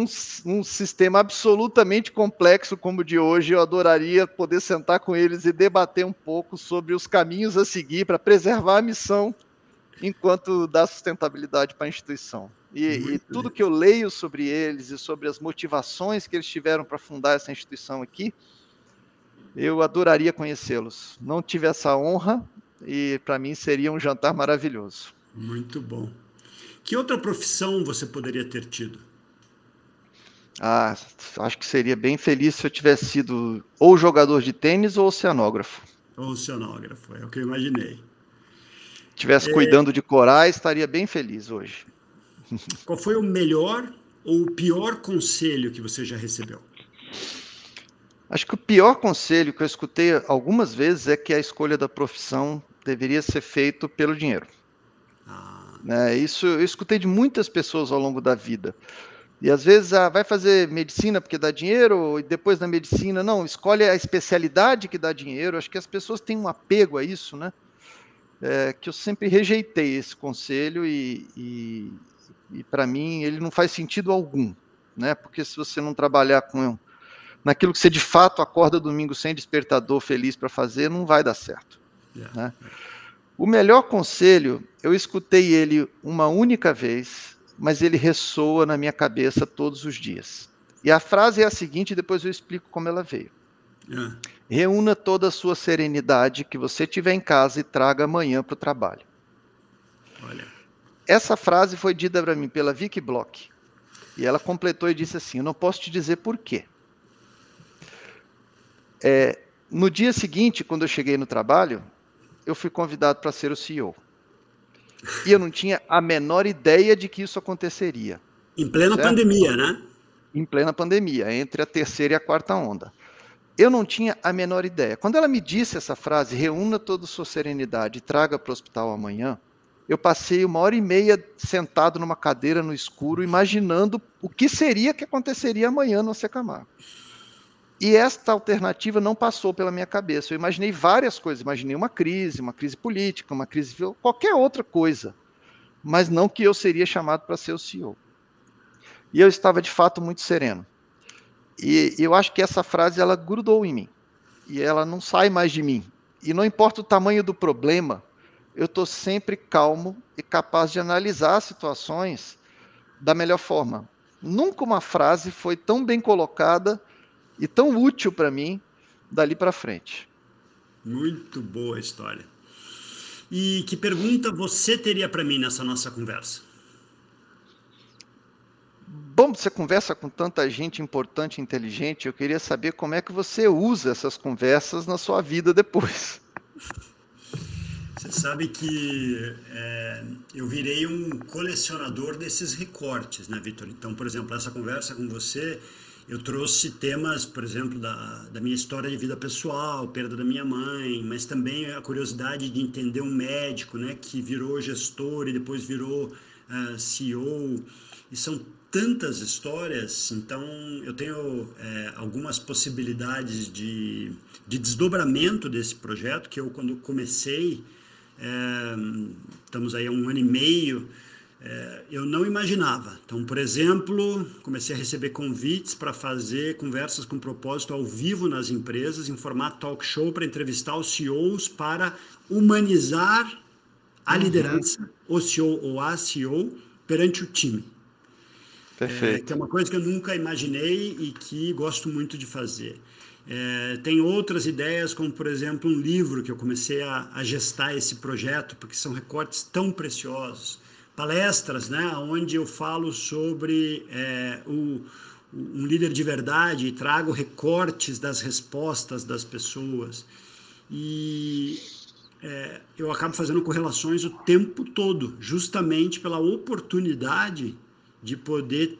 num sistema absolutamente complexo como o de hoje, eu adoraria poder sentar com eles e debater um pouco sobre os caminhos a seguir para preservar a missão enquanto dá sustentabilidade para a instituição. E Muito tudo que lindo. eu leio sobre eles e sobre as motivações que eles tiveram para fundar essa instituição aqui, eu adoraria conhecê-los. Não tive essa honra e para mim seria um jantar maravilhoso. Muito bom. Que outra profissão você poderia ter tido? Acho que seria bem feliz se eu tivesse sido ou jogador de tênis ou oceanógrafo. Ou oceanógrafo, é o que eu imaginei. Tivesse cuidando de corais, estaria bem feliz hoje. Qual foi o melhor ou o pior conselho que você já recebeu? Acho que o pior conselho que eu escutei algumas vezes é que a escolha da profissão deveria ser feito pelo dinheiro. Ah, Isso eu escutei de muitas pessoas ao longo da vida. E às vezes vai fazer medicina porque dá dinheiro, e depois da medicina, não, escolhe a especialidade que dá dinheiro. Acho que as pessoas têm um apego a isso, né? Que eu sempre rejeitei esse conselho e para mim ele não faz sentido algum, né? Porque se você não trabalhar naquilo que você de fato acorda domingo sem despertador feliz para fazer, não vai dar certo, yeah. né? O melhor conselho, eu escutei ele uma única vez, mas ele ressoa na minha cabeça todos os dias. E a frase é a seguinte, depois eu explico como ela veio. Yeah. Reúna toda a sua serenidade que você tiver em casa e traga amanhã para o trabalho. Olha. Essa frase foi dita para mim pela Vicky Bloch. E ela completou e disse assim, eu não posso te dizer por quê. No dia seguinte, quando eu cheguei no trabalho, eu fui convidado para ser o CEO. E eu não tinha a menor ideia de que isso aconteceria. Em plena Certo? pandemia, né? Em plena pandemia, entre a terceira e a quarta onda. Eu não tinha a menor ideia. Quando ela me disse essa frase, reúna toda a sua serenidade e traga para o hospital amanhã, eu passei 1h30 sentado numa cadeira no escuro, imaginando o que seria que aconteceria amanhã no Secamargo. E esta alternativa não passou pela minha cabeça. Eu imaginei várias coisas. Imaginei uma crise política, uma crise, qualquer outra coisa. Mas não que eu seria chamado para ser o CEO. E eu estava, de fato, muito sereno. E eu acho que essa frase, ela grudou em mim. E ela não sai mais de mim. E não importa o tamanho do problema, eu estou sempre calmo e capaz de analisar as situações da melhor forma. Nunca uma frase foi tão bem colocada e tão útil para mim dali para frente. Muito boa a história. E que pergunta você teria para mim nessa nossa conversa? Bom, você conversa com tanta gente importante e inteligente, eu queria saber como é que você usa essas conversas na sua vida depois. Você sabe que eu virei um colecionador desses recortes, né, Vitor? Então, por exemplo, essa conversa com você, eu trouxe temas, por exemplo, da minha história de vida pessoal, perda da minha mãe, mas também a curiosidade de entender um médico, né, que virou gestor e depois virou CEO. E são tantas histórias, então eu tenho algumas possibilidades de desdobramento desse projeto, que eu, quando comecei, estamos aí há 1 ano e meio, eu não imaginava. Então, por exemplo, comecei a receber convites para fazer conversas com propósito ao vivo nas empresas, em formato talk show, para entrevistar os CEOs, para humanizar a liderança, o CEO ou a CEO, perante o time. Perfeito. Que é uma coisa que eu nunca imaginei e que gosto muito de fazer. Tem outras ideias, como, por exemplo, um livro que eu comecei a gestar esse projeto, porque são recortes tão preciosos. Palestras, né, onde eu falo sobre um líder de verdade e trago recortes das respostas das pessoas. E eu acabo fazendo correlações o tempo todo, justamente pela oportunidade de poder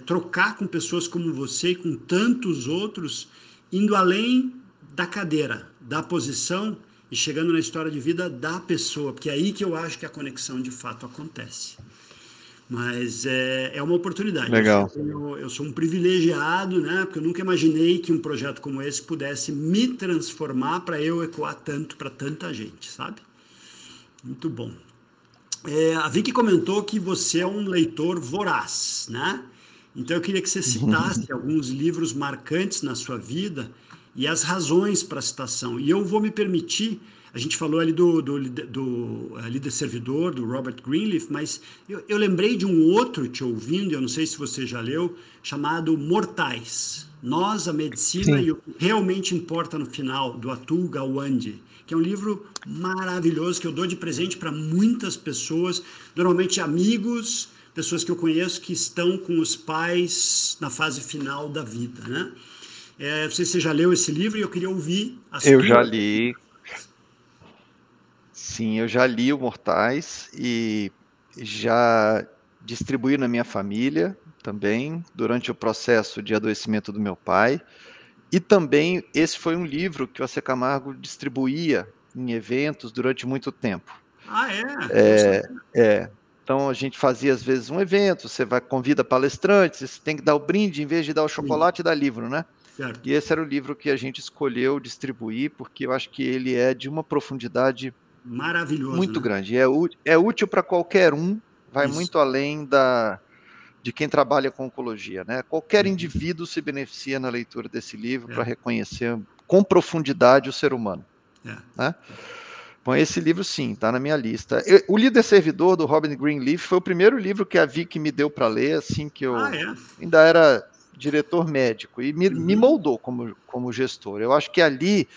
trocar com pessoas como você e com tantos outros, indo além da cadeira, da posição e chegando na história de vida da pessoa, porque é aí que eu acho que a conexão de fato acontece. Mas é uma oportunidade. Legal. Eu sou um privilegiado, né? Porque eu nunca imaginei que um projeto como esse pudesse me transformar para eu ecoar tanto para tanta gente, sabe? Muito bom. A Vicky comentou que você é um leitor voraz, né? Então eu queria que você citasse alguns livros marcantes na sua vida e as razões para a citação. E eu vou me permitir, a gente falou ali do líder servidor, do Robert Greenleaf, mas eu lembrei de um outro te ouvindo, eu não sei se você já leu, chamado Mortais. Nós, a Medicina Sim. e o que realmente importa no final, do Atul Gawande, que é um livro maravilhoso que eu dou de presente para muitas pessoas, normalmente amigos, pessoas que eu conheço que estão com os pais na fase final da vida, né? Não sei se você já leu esse livro e eu queria ouvir as Eu tuas. já li. Sim, eu já li o Mortais e já distribuí na minha família também, durante o processo de adoecimento do meu pai. E também esse foi um livro que o AC Camargo distribuía em eventos durante muito tempo. Ah, é? Então a gente fazia às vezes um evento, você convida palestrantes, você tem que dar o brinde em vez de dar o Sim, chocolate, dá livro, né? certo. E esse era o livro que a gente escolheu distribuir, porque eu acho que ele é de uma profundidade Maravilhoso, muito né? grande. É útil para qualquer um, vai Isso. muito além de quem trabalha com oncologia, né? Qualquer indivíduo se beneficia na leitura desse livro para É, reconhecer com profundidade o ser humano, é. né? Bom, esse livro, sim, está na minha lista. O Líder Servidor, do Robert Greenleaf, foi o primeiro livro que a Vicky me deu para ler, assim que Ah, eu é? ainda era diretor médico, e me Uhum. moldou como gestor. Eu acho que ali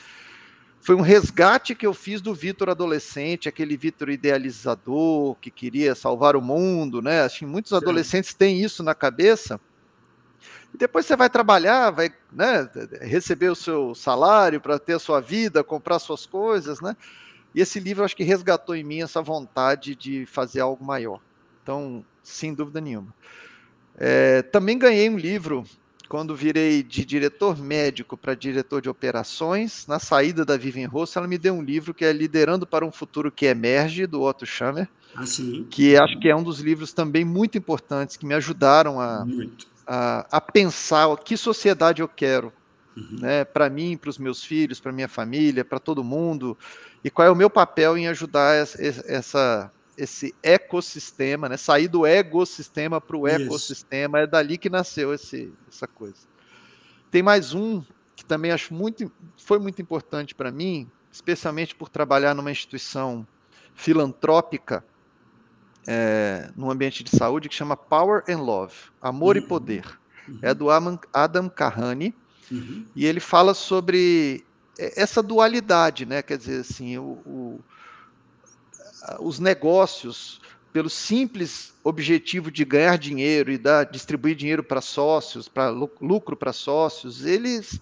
foi um resgate que eu fiz do Vitor adolescente, aquele Vitor idealizador, que queria salvar o mundo, né? Acho que muitos Certo. adolescentes têm isso na cabeça. E depois você vai trabalhar, vai, né, receber o seu salário para ter a sua vida, comprar suas coisas, né? E esse livro, acho que resgatou em mim essa vontade de fazer algo maior. Então, sem dúvida nenhuma. Também ganhei um livro quando virei de diretor médico para diretor de operações. Na saída da Vivian Rosso, ela me deu um livro que é Liderando para um Futuro que Emerge, do Otto Schammer, Assim, que acho que é um dos livros também muito importantes que me ajudaram muito. a pensar que sociedade eu quero, né, para mim, para os meus filhos, para minha família, para todo mundo, e qual é o meu papel em ajudar esse ecossistema, né, sair do egossistema para o Isso. ecossistema, é dali que nasceu essa coisa. Tem mais um que também acho foi muito importante para mim, especialmente por trabalhar numa instituição filantrópica, num ambiente de saúde, que chama Power and Love, Amor e Uhum. Poder. É Uhum. do Adam Kahane, Uhum. e ele fala sobre essa dualidade, né? Quer dizer, assim, os negócios, pelo simples objetivo de ganhar dinheiro e distribuir dinheiro para sócios, para lucro para sócios, eles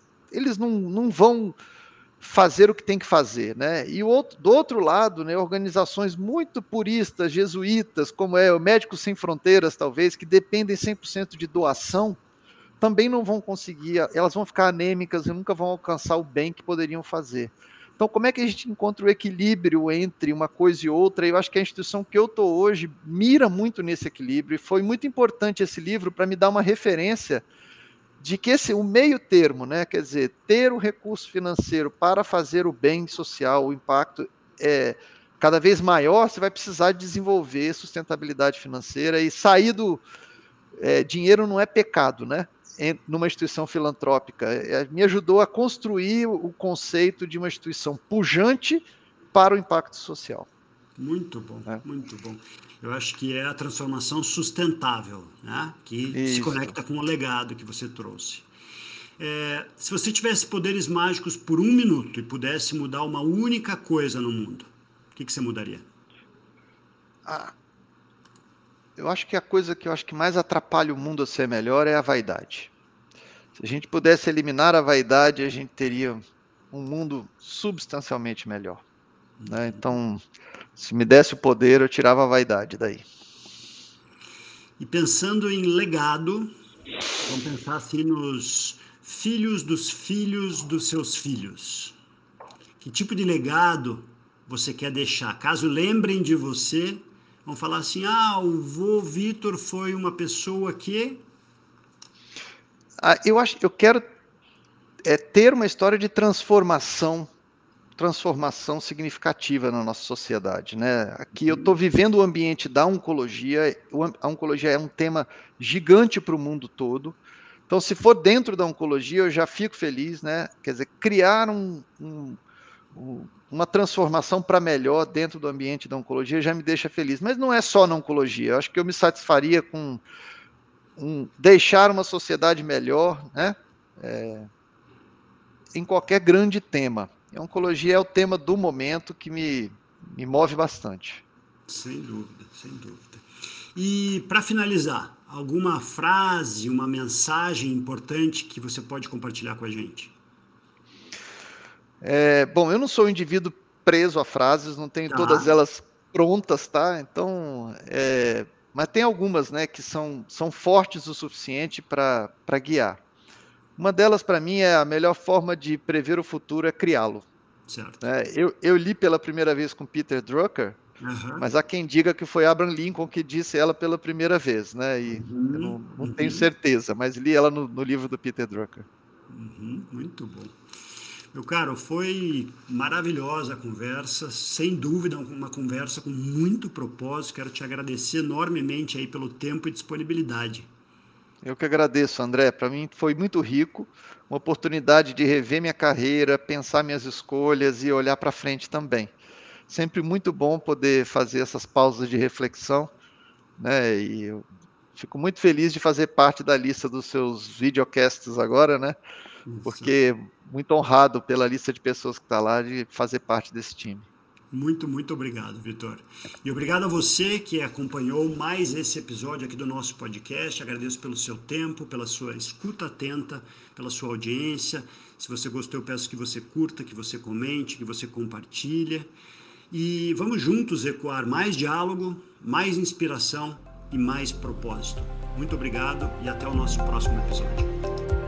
não vão fazer o que tem que fazer, né? E do outro lado, né, organizações muito puristas, jesuítas, como é o Médicos Sem Fronteiras, talvez, que dependem 100% de doação, também não vão conseguir, elas vão ficar anêmicas e nunca vão alcançar o bem que poderiam fazer. Então, como é que a gente encontra o equilíbrio entre uma coisa e outra? Eu acho que a instituição que eu estou hoje mira muito nesse equilíbrio, e foi muito importante esse livro para me dar uma referência de que o meio termo, né, quer dizer, ter o recurso financeiro para fazer o bem social, o impacto é cada vez maior, você vai precisar desenvolver sustentabilidade financeira e sair do... dinheiro não é pecado, né? Numa instituição filantrópica. Me ajudou a construir o conceito de uma instituição pujante para o impacto social. Muito bom, muito bom. Eu acho que é a transformação sustentável, né? Que se conecta com o legado que você trouxe. Se você tivesse poderes mágicos por 1 minuto e pudesse mudar uma única coisa no mundo, o que você mudaria? Eu acho que a coisa que eu acho que mais atrapalha o mundo a ser melhor é a vaidade. Se a gente pudesse eliminar a vaidade, a gente teria um mundo substancialmente melhor, né? Então, se me desse o poder, eu tirava a vaidade daí. E pensando em legado, vamos pensar assim nos filhos dos seus filhos. Que tipo de legado você quer deixar? Caso lembrem de você, vão falar assim, o vô Vitor foi uma pessoa que... eu quero ter uma história de transformação significativa na nossa sociedade, né? Aqui eu estou vivendo o ambiente da oncologia. A oncologia é um tema gigante para o mundo todo. Então, se for dentro da oncologia, eu já fico feliz, né? Quer dizer, criar uma transformação para melhor dentro do ambiente da oncologia já me deixa feliz. Mas não é só na oncologia. Eu acho que eu me satisfaria com deixar uma sociedade melhor, né? Em qualquer grande tema. A oncologia é o tema do momento que me move bastante. Sem dúvida, sem dúvida. E para finalizar, alguma frase, uma mensagem importante que você pode compartilhar com a gente? Bom, eu não sou um indivíduo preso a frases, não tenho todas elas prontas, tá? Então, mas tem algumas, né, que são fortes o suficiente para guiar. Uma delas, para mim, é a melhor forma de prever o futuro é criá-lo. Certo. Eu li pela primeira vez com Peter Drucker, mas há quem diga que foi Abraham Lincoln que disse ela pela primeira vez, né? E eu não tenho certeza, mas li ela no livro do Peter Drucker. Muito bom. Meu caro, foi maravilhosa a conversa, sem dúvida uma conversa com muito propósito. Quero te agradecer enormemente aí pelo tempo e disponibilidade. Eu que agradeço, André. Para mim foi muito rico, uma oportunidade de rever minha carreira, pensar minhas escolhas e olhar para frente também. Sempre muito bom poder fazer essas pausas de reflexão, né? E eu fico muito feliz de fazer parte da lista dos seus videocasts agora, né? Porque muito honrado pela lista de pessoas que está lá de fazer parte desse time. Muito, muito obrigado, Vitor. E obrigado a você que acompanhou mais esse episódio aqui do nosso podcast. Agradeço pelo seu tempo, pela sua escuta atenta, pela sua audiência. Se você gostou, eu peço que você curta, que você comente, que você compartilhe. E vamos juntos ecoar mais diálogo, mais inspiração e mais propósito. Muito obrigado e até o nosso próximo episódio.